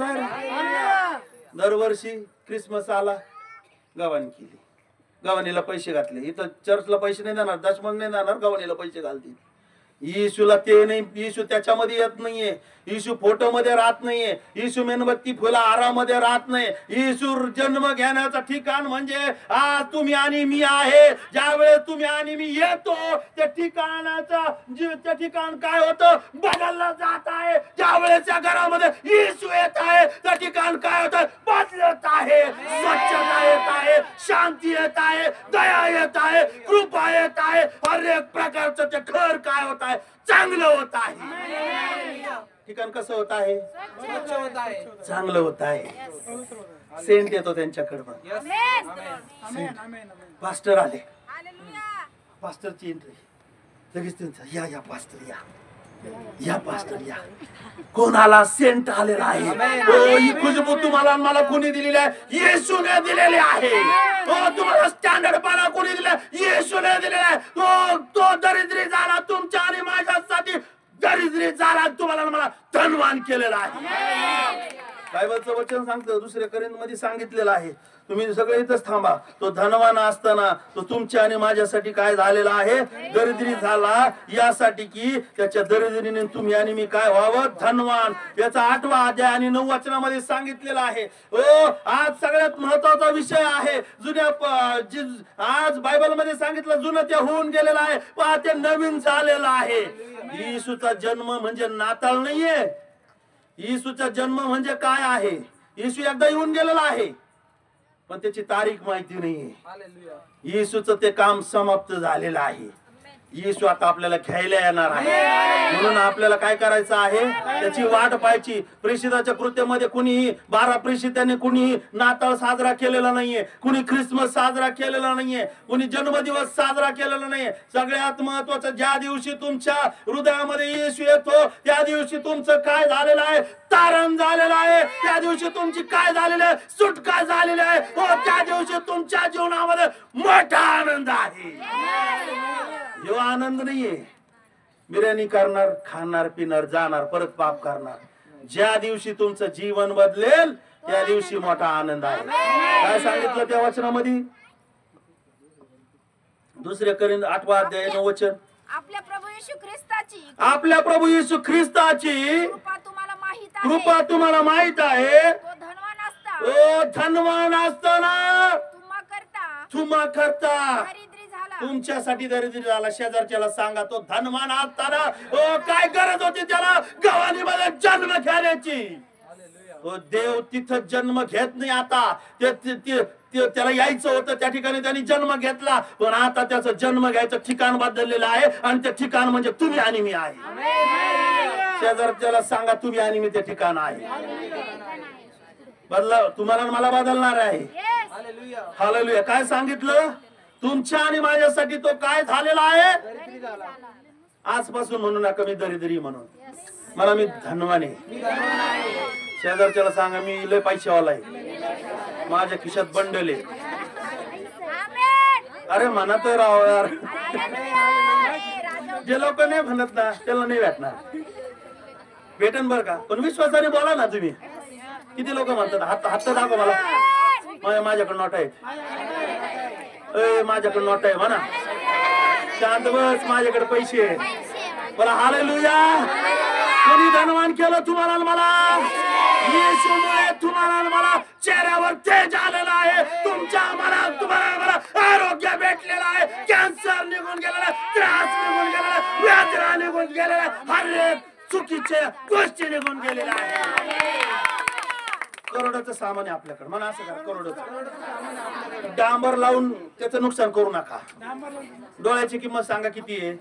दरवर्षी क्रिसमस आला, गवाणी केली, गवाणीला पैसे घातले. इथं चर्चला पैसे नाही देणार, दशमन नाही देणार, गवाणीला पैसे घालतील. येशूला ते नाही. येशू त्याच्यामध्ये येत नाहीये. येशू फोटो मध्ये राहत नाहीये. येशू मेणबत्ती फुला आरामध्ये राहत नाही. येशू जन्म घेण्याचं ठिकाण म्हणजे आज तुम्ही आणि मी आहे. ज्या वेळेस तुम्ही आणि मी येतो त्या ठिकाण काय होतं? बदललं जात आहे. ज्या वेळेस या घरामध्ये येशू येत आहे त्या ठिकाण काय होतं? बदलत आहे. स्वच्छता येत आहे, शांती येत आहे, दया येत आहे, कृपा येत आहे. हर एक प्रकारचं ते घर काय होत आहे? चांगलं होत आहे. ठिकाण कसं होत आहे? चांगलं होत आहे. सेंट येतो त्यांच्याकडे. पास्टर आले, पास्टरची एंट्री लगेच त्यांचा या पास्टर या पास्टर या. कोणाला सेंट आलेला आहे? ही खुशबू तुम्हाला मला कोणी दिलेली आहे? येशूने दिलेली आहे. तुम्हाला स्टँडर्डपणा कोणी दिला? येशूने दिलेला आहे. तो दरिद्री झाला तुमच्या आणि माझ्यासाठी, दरिद्री झाला तुम्हाला मला धनवान केलेला आहे. बायबलचं वचन सांगतं, दुसऱ्या करिंथमध्ये सांगितलेलं आहे. तुम्ही सगळे इथंच थांबा. तो धनवान असताना तो तुमच्या आणि माझ्यासाठी काय झालेला आहे? दरिद्री झाला, यासाठी की त्याच्या दरिद्रीने तुम्ही आणि मी काय व्हावं? धनवान. याचा 8वा अध्याय आणि 9 वचनामध्ये सांगितलेला आहे. आज सगळ्यात महत्वाचा विषय आहे. आज बायबलमध्ये सांगितलं जुनं ते होऊन गेलेलं आहे, पण ते नवीन झालेलं आहे. येशूचा जन्म म्हणजे नाताळ नाहीये. येशूचा जन्म म्हणजे काय आहे? येशू एकदा येऊन गेलेला आहे, पण त्याची तारीख माहिती नाहीये. येशूचं ते काम समाप्त झालेलं आहे. येशू आता आपल्याला घ्यायला येणार आहे. म्हणून आपल्याला काय करायचं आहे? त्याची वाट पाहायची. प्रेषिताच्या कृत्यामध्ये कुणीही 12 प्रेषितांनी कुणीही नाताळ साजरा केलेला नाहीये, कुणी ख्रिसमस साजरा केलेला नाहीये, कुणी जन्मदिवस साजरा केलेला नाहीये. सगळ्यात महत्वाचं, ज्या दिवशी तुमच्या हृदयामध्ये येशू येतो त्या दिवशी तुमचं काय झालेलं आहे? तारण झालेलं आहे. त्या दिवशी तुमची काय झालेलं आहे? सुटका झालेली आहे. त्या दिवशी तुमच्या जीवनामध्ये मोठा आनंद आहे. जो आनंद नाहीये बिर्याणी करणार, खाणार, पिणार, जाणार, परत पाप करणार. ज्या दिवशी तुमचं जीवन बदलेल त्या दिवशी मोठा आनंद आहे. काय सांगितलं त्या वचनामध्ये? 2 कोरिंथ 8 अध्याय 9 वचन. आपल्या प्रभू येशू ख्रिस्ताची आपल्या प्रभू येशू ख्रिस्ताची कृपा तुम्हाला माहित आहे. कृपा तुम्हाला माहित आहे. तो धनवान असता ओ धनवान असताना तुम्हा करता दारिद्र्य झाला, तुमच्यासाठी दारिद्र्य झाला. शेजारच्याला सांगा, तो धनवान असताना ओ काय गरज होती त्याला गव्हाणीमध्ये जन्म घेण्याची. तो देव तिथं जन्म घेत नाही आता. त्याला यायचं होतं त्या ठिकाणी त्यांनी जन्म घेतला, पण आता त्याचं जन्म घ्यायचं ठिकाण बदललेलं आहे आणि ते ठिकाण म्हणजे तुम्ही आणि मी आहे. शेजारच्याला सांगा, तुम्ही आणि मी ते ठिकाण आहे. बदला तुम्हाला मला बदलणार आहे. हालेलुया. काय सांगितलं? तुमच्या आणि माझ्यासाठी तो काय झालेला आहे? आजपासून म्हणू नका मी दरिद्री म्हणून, मला मी धनवान आहे. शेजारच्याला सांगा, मी लय पैशावाला आहे, माझ्या खिशात बंडल आहे. अरे म्हणा तर राव यार. जे लोक नाही म्हणत ना त्याला नाही भेटणार. भेटन बर का, पण विश्वासाने बोला ना तुम्ही. किती लोक म्हणतात हात दाखव मला, माझ्याकडे नोट आहेत, माझ्याकडे नोट आहे म्हणा. शांत बस, माझ्याकडे पैसे आहे. बोला हालेलुया. कोणी धनवान केलं तुम्हाला मला? येशूमुळे तुम्हाला मला चेहऱ्यावर तेज आलेलं आहे. तुमच्या मनात तुम्हाला मला आरोग्य भेटलेलं आहे. कॅन्सर निघून गेलेला, त्रास निघून गेलेला, व्याधी निघून गेलेला, हर एक चुकीच्या गोष्टी निघून गेलेल्या आहेत. करोडाचं सामान आहे आपल्याकडे म्हणा. असं करा, करोडाचं डांबर लावून त्याचं नुकसान करू नका. डोळ्याची किंमत सांगा किती आहे.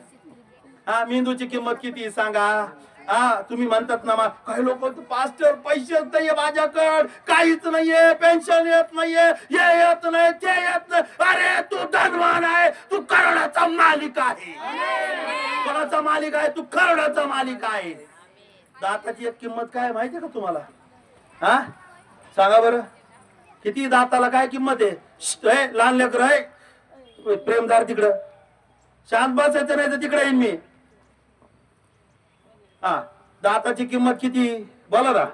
हा, मेंदूची किंमत किती सांगा. हा, तुम्ही म्हणतात ना काही लोक, पास्टर पैसे नाहीये माझ्याकडे, काहीच नाहीये, पेन्शन येत नाहीये, हे येत नाही, ते येत नाही. अरे तू धनवान आहे, तू करोडाचा मालिक आहे. कोणाचा मालिक आहे? तू करोडाचा मालिक आहे. दाताची एक किंमत काय माहितीये का तुम्हाला? हा, सांगा बरं, किती दाताला काय किंमत आहे? लहान लेकर आहे, प्रेमदार तिकडं शांत बसायचं नाही तर तिकडे येईन मी. हा, दाताची किंमत किती बोला ना.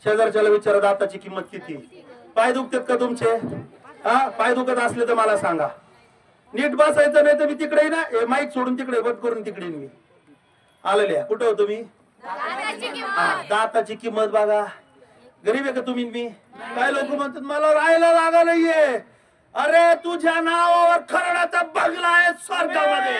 शेजारच्याला विचारा, दाताची किंमत किती? पाय दुखतात का तुमचे? हा, पाय दुखत असले तर मला सांगा. नीट बसायचं नाही तर मी तिकडे ना, माईक सोडून तिकडे बंद करून तिकडे मी आलेले. कुठं हो तुम्ही? दाताची किंमत बघा. गरीब आहे का तुम्ही? मी काय लोक म्हणतात मला राहायला जागा नाहीये. अरे तुझ्या नावावर खरडाचा बंगला आहे स्वर्गामध्ये.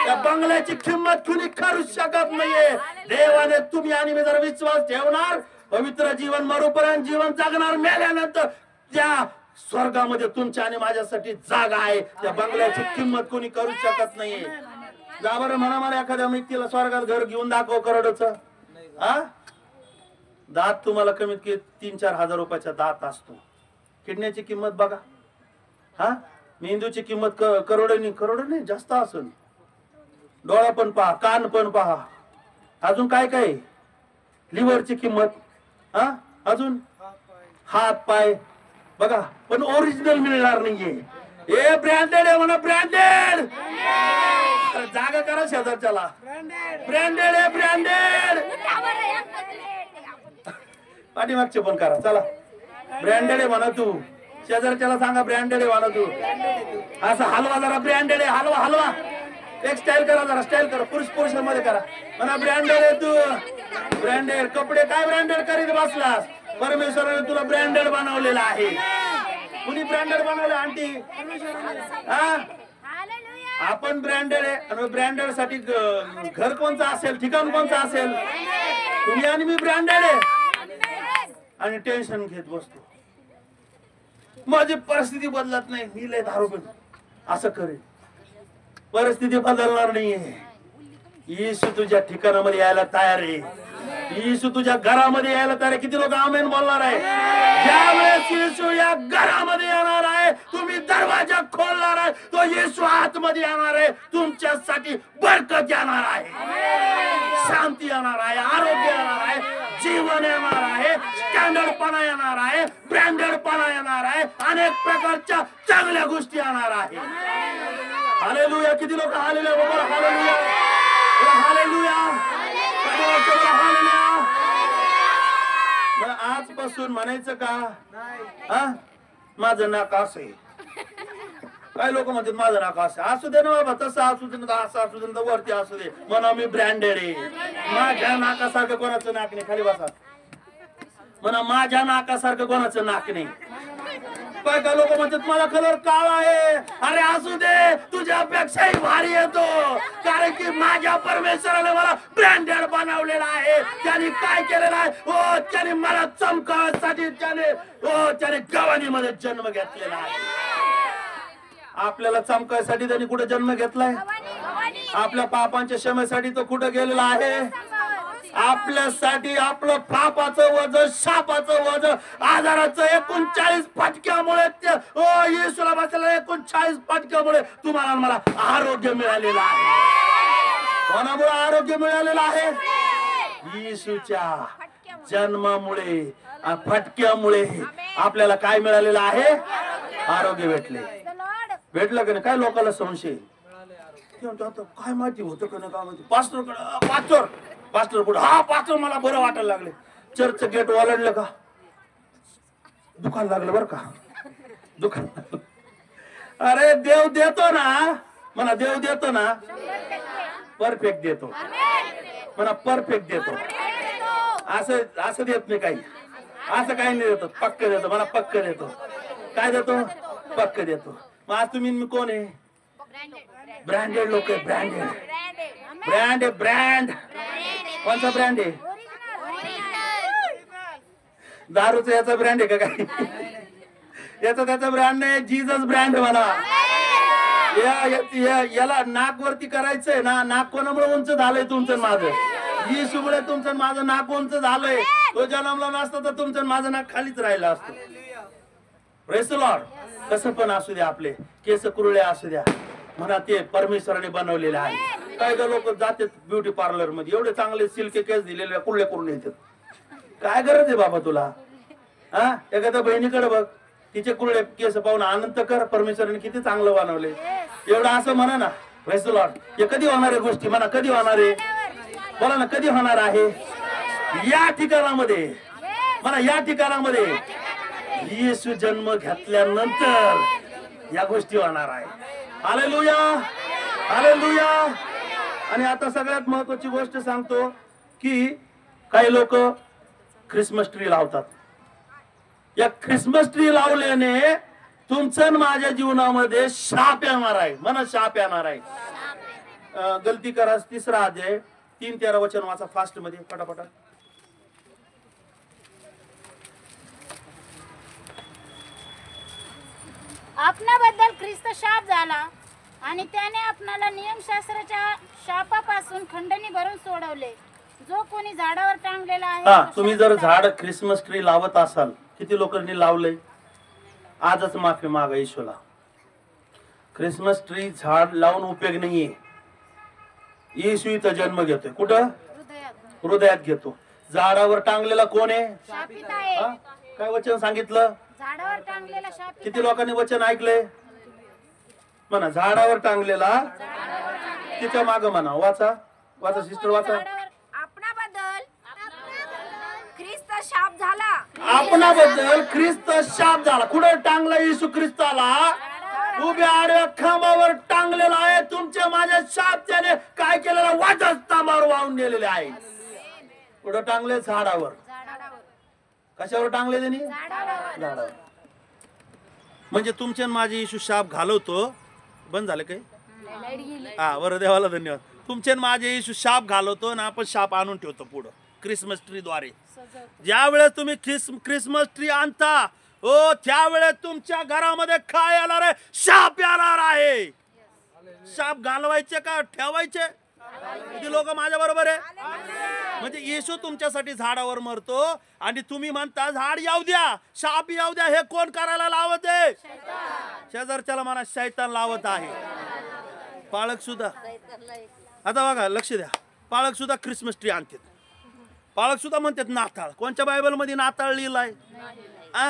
त्या बंगल्याची किंमत कुणी करू शकत नाहीये. देवाने तुम्ही आणि मी जर विश्वास ठेवणार, पवित्र जीवन मरुपर्यंत जीवन जगणार, मेल्यानंतर त्या स्वर्गामध्ये तुमच्या आणि माझ्यासाठी जागा आहे. त्या बंगल्याची किंमत कोणी करू शकत नाहीये. जा बरं म्हणा मला एखाद्या व्यक्तीला स्वर्गात घर घेऊन दाखव करोडचं. हा, दात तुम्हाला कमीत कमी 3-4 हजार रुपयाचा दात असतो. किडनीची किंमत बघा. हा, मेंदूची किंमत करोड नाही जास्त असेल. डोळा पण पहा, कान पण पहा, अजून काय काय? लिव्हरची किंमत. हा, अजून हात पाय बघा. पण ओरिजिनल मिळणार नाहीये. हे ब्रँडेड आहे म्हणा, ब्रँडेड. जागा करा शेजारच्याला, ब्रँडेड आहे, ब्रँडेड. पाठीमागचे पण करा. चला, ब्रँडेड आहे म्हणा तू. शेजारच्याला सांगा ब्रँडेड आहे म्हणा तू. असं हलवा जरा, ब्रँडेड आहे. हलवा हलवा, एक स्टाईल करा जरा, स्टाईल करा. पुरुषांमध्ये करा म्हणा, ब्रँडेड आहे तू. ब्रँडेड कपडे काय ब्रँडेड करीत बसलास? परमेश्वराने तुला ब्रँडेड बनवलेला आहे. कुणी ब्रँडेड बनवलं? आंटी. हा, आपण ब्रँडेड आहे. आणि ब्रँडेड साठी घर कोणचं असेल, ठिकाण कोणचं असेल? तुम्ही आणि मी ब्रँडेड आहे. आणि टेन्शन घेत बसतो, माझी परिस्थिती बदलत नाही, मी लय दारू पितो, असं करेल. परिस्थिती बदलणार नाहीये. येशू तुझ्या ठिकाणामध्ये यायला तयार आहे. येशू तुझ्या घरामध्ये यायला तयार आहे. किती लोक आमेन बोलणार आहे? ज्यावेळेस येशू या घरामध्ये येणार आहे, तुम्ही दरवाजा खोलणार आहे, तो येशू आतमध्ये येणार आहे. तुमच्यासाठी बरकत येणार आहे, शांती येणार आहे, आरोग्य येणार आहे, जीवन येणार आहे, स्टँडर्डपणा येणार आहे, ब्रँडेडपणा येणार आहे, अनेक प्रकारच्या चांगल्या गोष्टी येणार आहे. हालेलुया. किती लोक हालेलुया बोला, हालेलुया, हालेलुया, हालेलुया. बसून म्हणायचं का हा माझं नाक असं आहे. काय लोक म्हणतात माझं नाक असं असू दे ना बाबा, तसं असू दे ना, असं असू दे ना, वरती असू दे, म्हणा मी ब्रँडेड आहे. माझ्या नाकासारखं कोणाचं नाक नाही. खाली बसा. म्हणा माझ्या नाकासारखं कोणाचं नाक नाही. काय काय लोक म्हणतात माझा कलर काळा आहे. अरे असू दे, तुझ्यापेक्षाही भारी येतो, कारण की माझ्या परमेश्वराने मला ब्रँडेड बनवलेला आहे. त्याने काय केलेलं आहे, हो त्याने मला चमकावण्यासाठी त्याने गवानीमध्ये जन्म घेतलेला आहे. आपल्याला चमकायसाठी त्यांनी कुठे जन्म घेतलाय? आपल्या पापांच्या क्षमेसाठी तो कुठे गेलेला आहे? आपल्यासाठी आपलं पापाचं वज, शापाचं वज, आजाराचं 39 फटक्यामुळे येशूला बसलेल्या 39 फटक्यामुळे तुम्हाला मला आरोग्य मिळालेलं आहे. कोणामुळे आरोग्य मिळालेलं आहे? येशूच्या जन्मामुळे, फटक्यामुळे आपल्याला काय मिळालेलं आहे? आरोग्य भेटले. भेटलं का नाही? काय लोकांना संशय काय माहिती होतं का नाही, काय माहिती. पास्टर पुढे हा पास्टर मला बरं वाटायला लागले. चर्च गेट ओलांडलं का दुकान लागलं बरं का, दुकान. अरे देव देतो ना, म्हणा देव देतो ना, परफेक्ट देतो म्हणा, परफेक्ट देतो. असं देत नाही काही, असं काही नाही देतो, पक्क देतो मला, पक्क देतो. काय देतो? पक्क देतो. मग आज तुम्ही मी कोण आहे? ब्रँडेड लोक आहे. ब्रँड कोणता ब्रँड आहे? दारूचा याचा ब्रँड आहे का काही? याचा त्याचा ब्रँड नाही, जीजस ब्रँड आहे मला. याला नाक वरती करायचंय ना. नाक कोणामुळे उंच झालंय तुमचं माझं? येशूमुळे तुमचं माझं नाक उंच झालंय. तो जन्मला नसता तर तुमचं माझं नाक खालीच राहिलं असतं. Praise the Lord. कसं पण असू द्या, आपले केस कुरळे असू द्या, म्हणा ते परमेश्वराने बनवलेले आहे. काय ग लोक जातात ब्युटी पार्लर मध्ये, एवढे चांगले सिल्क केस दिलेले कुरळे करून येतात. काय गरज आहे बाबा तुला? हा एखाद्या बहिणीकडे बघ, तिचे कुरळे केस पाहून आनंद कर. परमेश्वराने किती चांगलं बनवले. एवढं असं म्हणा ना. Praise the Lord. हे कधी होणार आहे गोष्टी? म्हणा कधी होणार आहे? बोला ना कधी होणार आहे? या ठिकाणामध्ये म्हणा, या ठिकाणामध्ये येशू जन्म घेतल्यानंतर या गोष्टी होणार आहे. Hallelujah, hallelujah. आणि आता सगळ्यात महत्वाची गोष्ट सांगतो की काही लोक ख्रिसमस ट्री लावतात. या ख्रिसमस ट्री लावल्याने तुमचं माझ्या जीवनामध्ये शाप येणार आहे. म्हणा शाप येणार आहे. गलती करा 3रा अध्याय 3-13 वचन वाचा फास्ट मध्ये पटापटा. आपणाबद्दल ख्रिस्त शाप झाला आणि त्याने आपणाला नियमशास्त्राच्या शापापासून खंडणी भरून सोडवले. जो कोणी झाडावर टांगलेला आहे. तुम्ही जर झाड ख्रिसमस ट्री लावत असाल, किती लोकांनी लावलंय? आजच माफी मागा येशूला. ख्रिसमस ट्री झाड लावून उपयोग नाहीये. येशू इथं जन्म घेतोय. कुठं? हृदयात घेतो. झाडावर टांगलेला कोण आहे? शापित आहे. काय वचन सांगितलं? झाडावर टांगलेला शापित. किती लोकांनी वचन ऐकलंय? म्हणा झाडावर टांगलेला. तिच्या माग म्हणा. वाचा वाचा सिस्टर वाचा. आपणाबद्दल ख्रिस्त शाप झाला. आपणाबद्दल ख्रिस्त शाप झाला. कुठे टांगला? येशू ख्रिस्ताला उभ्या आडव्या खांबावर टांगलेला आहे. तुमच्या माझ्या शाप त्याने काय केलेला? वाजस्तांभावर वाहून गेलेले आहे. कुठं टांगले? झाडावर. कशावर टांगले त्यांनी? झाडावर. म्हणजे तुमच्या माझे येशू शाप घालवतो. बंद झालं काय? हा बरं, देवाला धन्यवाद. तुमचे माझे येशू शाप घालवतो ना, आपण शाप आणून ठेवतो पुढं ख्रिसमस ट्री द्वारे. ज्या वेळेस तुम्ही ख्रिसमस ट्री आणता, हो त्यावेळेस तुमच्या घरामध्ये काय येणार आहे? शाप येणार आहे. शाप घालवायचे का ठेवायचे? किती लोक माझ्या बरोबर आहे? म्हणजे येशू तुमच्यासाठी झाडावर मरतो आणि तुम्ही म्हणता झाड येऊ द्या, शाप येऊ द्या. हे कोण करायला लावत आहे? शेजारच्याला म्हणा शैतान लावत आहे. पाळक सुद्धा आता बघा, लक्ष द्या. पाळक सुद्धा ख्रिसमस ट्री आणतात. पाळक सुद्धा म्हणतात नाताळ. कोणत्या बायबल मध्ये नाताळ लिहिलाय?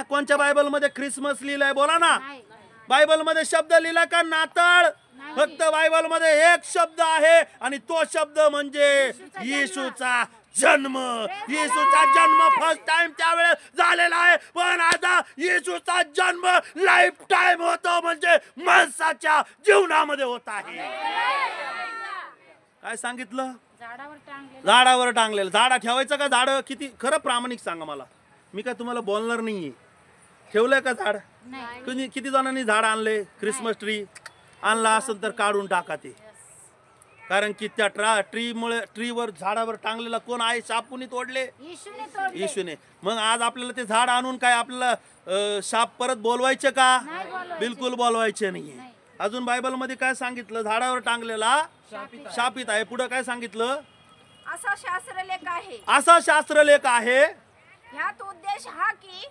कोणत्या बायबल मध्ये ख्रिसमस लिहिलाय? बोला ना. बायबल मध्ये शब्द लिहिला का नाताळ? फक्त बायबल मध्ये एक शब्द आहे आणि तो शब्द म्हणजे येशूचा जन्म. येशूचा जन्म फर्स्ट टाइम त्यावेळेस झालेला आहे, पण आता येशूचा जन्म लाईफ टाइम होतो, म्हणजे माणसाच्या जीवनामध्ये होत आहे. काय सांगितलं? झाडावर टांगलेलं. झाडा ठेवायचं का? झाड किती खरं प्रामाणिक सांगा मला, मी काय तुम्हाला बोलणार नाहीये. ठेवलंय का झाड? किती जणांनी झाड आणले? क्रिसमस ट्री आणला असेल तर काढून टाका ते, कारण की त्या ट्रीवर झाडावर टांगलेला कोण आहे? शापूने तोडले, येशूने. मग आज आपल्याला ते झाड आणून काय आपल्याला शाप परत बोलवायचे का? बिलकुल बोलवायचे नाहीये. अजून बायबल मध्ये काय सांगितलं? झाडावर टांगलेला शापित आहे. पुढे काय सांगितलं? असा शास्त्रलेख आहे. असा शास्त्रलेख आहे. ह्यात उद्देश हा की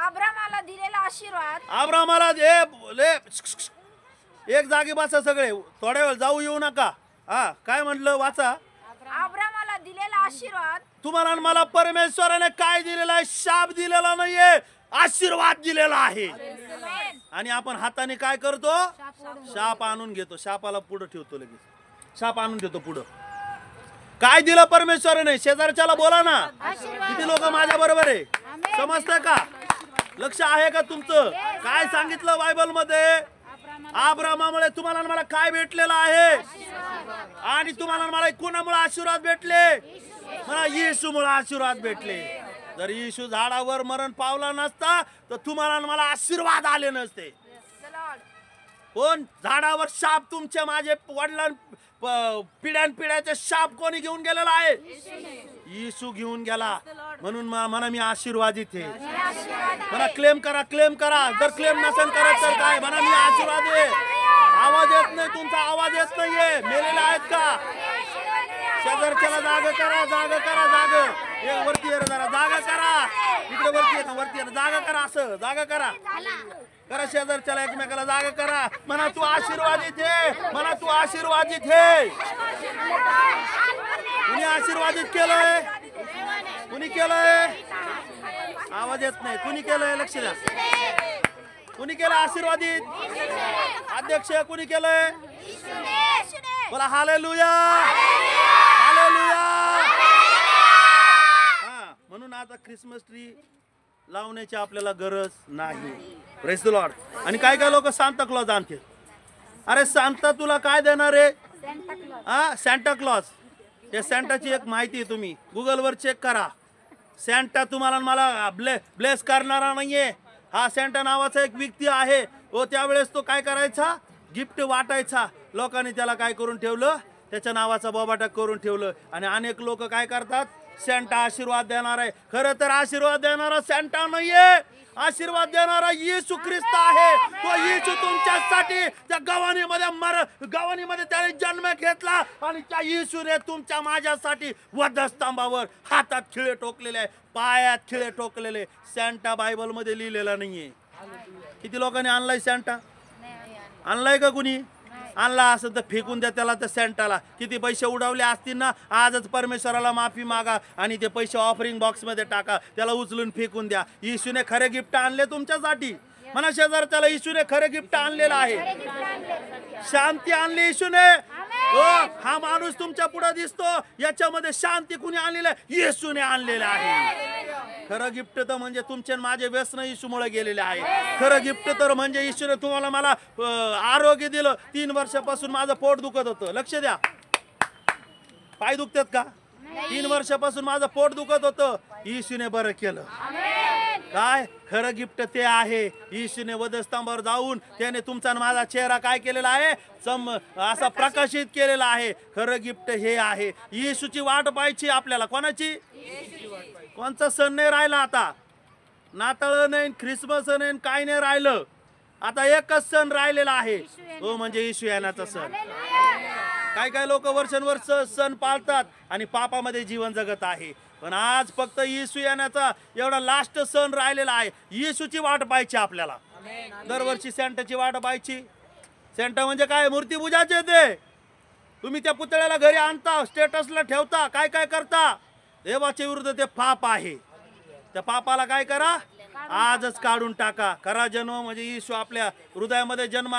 अब्रामाला दिलेला आशीर्वाद. अब्रामाला एक जागी बसा सगळे, थोड्या वेळ जाऊ येऊ नका. हा काय म्हटलं? वाचा. अब्रामाला दिलेला आशीर्वाद तुम्हाला आणि मला परमेश्वराने काय दिलेला आहे? शाप दिलेला नाहीये, आशीर्वाद दिलेला आहे. आणि आपण हाताने काय करतो? शाप आणून घेतो. शापाला पुढे ठेवतो, लगेच शाप आणून देतो पुढं. काय दिलं परमेश्वराने? शेजारच्याला बोला ना. किती लोक माझ्या बरोबर आहे? समजतंय का? लक्ष आहे का तुमचं? काय सांगितलं बायबल मध्ये? अब्रामामुळे तुम्हाला आणि मला काय भेटलेलं आहे? आणि तुम्हाला आणि मला कोणामुळे आशीर्वाद भेटले? मला येशूमुळे आशीर्वाद भेटले. जर येशू झाडावर मरण पावला नसता तर तुम्हाला आणि मला आशीर्वाद आले नसते. कोण? झाडावर शाप तुमच्या माझे वडिलां पिढ्यानपिढ्याचे शाप कोणी घेऊन गेलेला आहे? येशू घेऊन गेला. म्हणून म्हणा मी आशीर्वादित आहे. म्हणा क्लेम करा, क्लेम करा. जर क्लेम नसेल करत तर काय म्हणा? मी आशीर्वाद आहे. आवाज येत नाही तुमचा, आवाज येत नाहीये. मेलेले आहेत का? शेजारच्याला जाग करा, जाग करा, जाग. वरती ये जरा, जागा करा. इकडे वरती येत, वरती येत, जागा करा. असं जागा करा, करा. शेजारच्याला एकमेकाला जागा करा. म्हणा तू आशीर्वादित आहे, म्हणा तू आशीर्वादित आहे. कुणी आशीर्वादित केलंय? कुणी केलंय? आवाज येत नाही. कुणी केलंय? लक्ष द्या. कुणी केलं आशीर्वादित? अध्यक्ष कुणी केलंय? बोला हालेलुया, हालेलुया. हा, म्हणून आता ख्रिसमस ट्री लावण्याची आपल्याला गरज नाही. Praise the Lord. आणि काय काय लोक सांता क्लॉज आणते. अरे सांता तुला काय देणार आहे? हा, सॅन्टा क्लॉज. या सॅन्टाची एक माहिती आहे, तुम्ही गुगलवर चेक करा. सॅन्टा तुम्हाला मला ब्लेस करणारा नाहीये. हा सॅन्टा नावाचा एक व्यक्ती आहे. व त्यावेळेस तो काय करायचा? गिफ्ट वाटायचा. लोकांनी त्याला काय करून ठेवलं? त्याच्या नावाचा बोबाटा करून ठेवलं. आणि अनेक लोक काय करतात? सॅन्टा आशीर्वाद देणार आहे. खरं तर आशीर्वाद देणारा सॅन्टा नाहीये, आशीर्वाद देणारा येशू ख्रिस्त आहे. तो येशू तुमच्यासाठी त्या गव्हाणीमध्ये त्याने जन्म घेतला आणि त्या येशूने तुमच्या माझ्यासाठी वधस्तंभावर हातात खिळे ठोकलेले आहे, पायात खिळे ठोकलेले. सॅन्टा बायबल मध्ये लिहिलेला नाहीये. किती लोकांनी आणलाय सॅन्टा? आणलाय का कुणी? आणला असेल तर फेकून द्या त्याला. तर सॅन्टाला किती पैसे उडवले असतील ना, आजच परमेश्वराला माफी मागा आणि ते पैसे ऑफरिंग बॉक्स मध्ये टाका. त्याला उचलून फेकून द्या. येशूने खरे गिफ्ट आणले तुमच्यासाठी. म्हणा शेजार त्याला येशूने खरे गिफ्ट आणलेलं आहे. शांती आणली येशूने. हा माणूस तुमच्या पुढे दिसतो, याच्यामध्ये शांती कुणी आणलेलं आहे? येशूने आणलेलं आहे. खरं गिफ्ट तर म्हणजे तुमचे माझे व्यसन येशूमुळे गेलेले आहे. खरं गिफ्ट तर म्हणजे येशूने तुम्हाला मला आरोग्य दिलं. 3 वर्षापासून माझं पोट दुखत होतं. लक्ष द्या. पाय दुखतात का? 3 वर्षापासून माझं पोट दुखत होतं. येशूने बरं केलं. काय? खरं गिफ्ट ते आहे. येशूने वधस्तंभावर जाऊन त्याने तुमचा आणि माझा चेहरा काय केलेला आहे? असा प्रकाशित केलेला आहे. खरं गिफ्ट हे आहे. येशूची वाट पाहायची आपल्याला. कोणाची? कोणचा सण नाही राहिला आता. नाताळ नाही, ख्रिसमस नाही, काय नाही राहिलं. आता एकच सण राहिलेला आहे, तो म्हणजे येशू येण्याचा सण. काय काय लोक वर्षानुवर्ष सण पाळतात आणि पापामध्ये जीवन जगत आहे. पण आज फक्त येशू येण्याचा एवढा लास्ट सण राहिलेला आहे. येशूची वाट पाहायची आपल्याला. दरवर्षी सॅन्टाची वाट पाहायची. सॅन्टा म्हणजे काय? मूर्तीपूजाचे ते. तुम्ही त्या पुतळ्याला घरी आणता, स्टेटसला ठेवता, काय काय करता? देवाच्या विरुद्ध ते पाप आहे. त्या पापाला काय करा? आजच काढून टाका. खरा जन्म म्हणजे येशू आपल्या हृदयामध्ये जन्म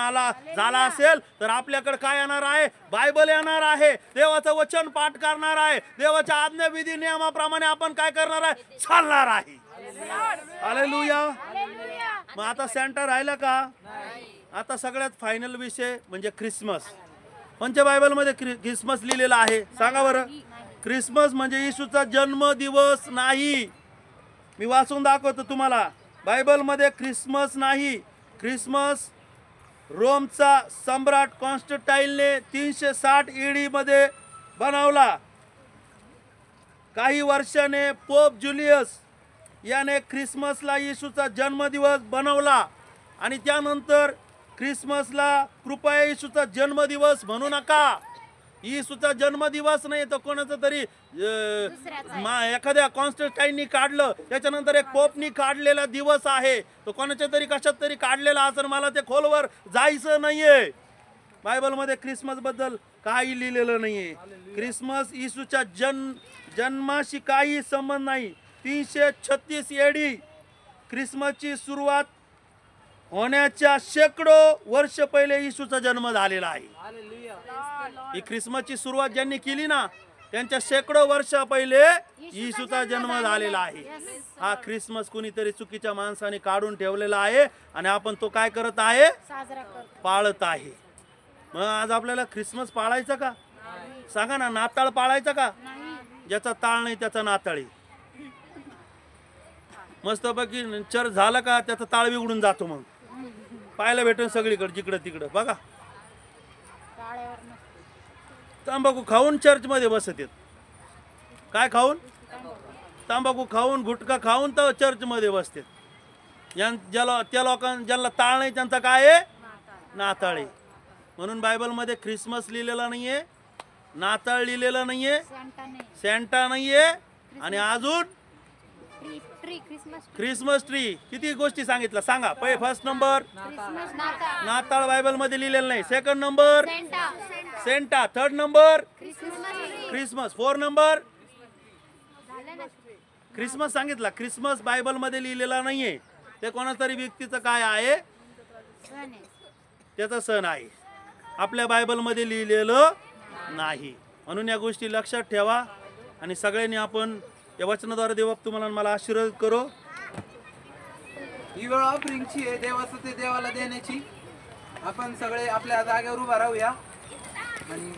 झाला असेल तर आपल्याकडे काय येणार आहे? बायबल येणार आहे, देवाचं वचन पाठ करणार आहे, देवाच्या आज्ञाविधी नियमाप्रमाणे आपण काय करणार आहे? चालणार आहे. हालेलुया. मग आता सेंटर राहिलं का? आता सगळ्यात फायनल विषय म्हणजे ख्रिसमस. कोणत्या बायबलमध्ये ख्रिसमस लिहिलेला आहे सांगा बरं? ख्रिसमस म्हणजे येशूचा जन्मदिवस नाही. मी वाचून दाखवतो तुम्हाला. बायबलमध्ये ख्रिसमस नाही. ख्रिसमस रोमचा सम्राट कॉन्स्टंटाईनने 360 AD मध्ये बनवला. काही वर्षाने पोप जुलियस याने ख्रिसमसला येशूचा जन्मदिवस बनवला आणि त्यानंतर ख्रिसमसला कृपया येशूचा जन्मदिवस म्हणू नका. येशूचा जन्मदिवस नाही तर कोणाचा तरी एखाद्या कॉन्स्टंटाईननी काढलं, त्याच्यानंतर एक पोपनी काढलेला दिवस आहे, तो कोणाच्या तरी कशात तरी काढलेला असं. मला ते खोलवर जायचं नाहीये. बायबलमध्ये ख्रिसमस बद्दल काही लिहिलेलं नाहीये. ख्रिसमस येशूच्या जन्माशी काही संबंध नाही. 336 AD ख्रिसमसची सुरुवात होण्याच्या शेकडो वर्ष पहिले येशूचा जन्म झालेला आहे. ही ख्रिसमसची सुरुवात ज्यांनी केली ना त्यांच्या शेकडो वर्ष पहिले येशूचा जन्म झालेला आहे. हा ख्रिसमस कुणीतरी चुकीच्या माणसाने काढून ठेवलेला आहे आणि आपण तो काय करत आहे? पाळत आहे. मग आज आपल्याला ख्रिसमस पाळायचा का? सांगा ना. नाताळ पाळायचा का? ज्याचा ताळ नाही त्याचा नाताळी. मस्तपैकी चर्च झाला का त्याचा ताळ बिघडून जातो. मग पाहायला भेटून सगळीकडे जिकडं तिकडं बघा. तंबाखू खाऊन चर्च मध्ये बसत येत. काय खाऊन? तंबाखू खाऊन गुटखा खाऊन तर चर्च मध्ये बसतात. त्या लोकांना ज्यांना ताळ नाही त्यांचा काय आहे? नाताळ आहे. म्हणून बायबल मध्ये ख्रिसमस लिहिलेला नाहीये, नाताळ लिहिलेला नाहीये, सेंटा नाहीये आणि अजून ख्रिसमस ट्री. किती गोष्टी सांगितल्या सांगा? फर्स्ट नंबर नाताळ बायबल मध्ये लिहिलेलं नाही. Second number Santa. Third number Christmas. 4 number Christmas सांगितला. ख्रिसमस बायबल मध्ये लिहिलेला नाहीये. ते कोणातरी व्यक्तीचं काय आहे? त्याचा सण आहे. आपल्या बायबल मध्ये लिहिलेलं नाही. म्हणून या गोष्टी लक्षात ठेवा आणि सगळ्यांनी आपण या वचनाद्वारे देव तुम्हाला मला आशीर्वाद करो. ही वेळ ऑफरिंगची आहे, देवाचं ते देवाला देण्याची. आपण सगळे आपल्या जागेवर उभा राहूया आणि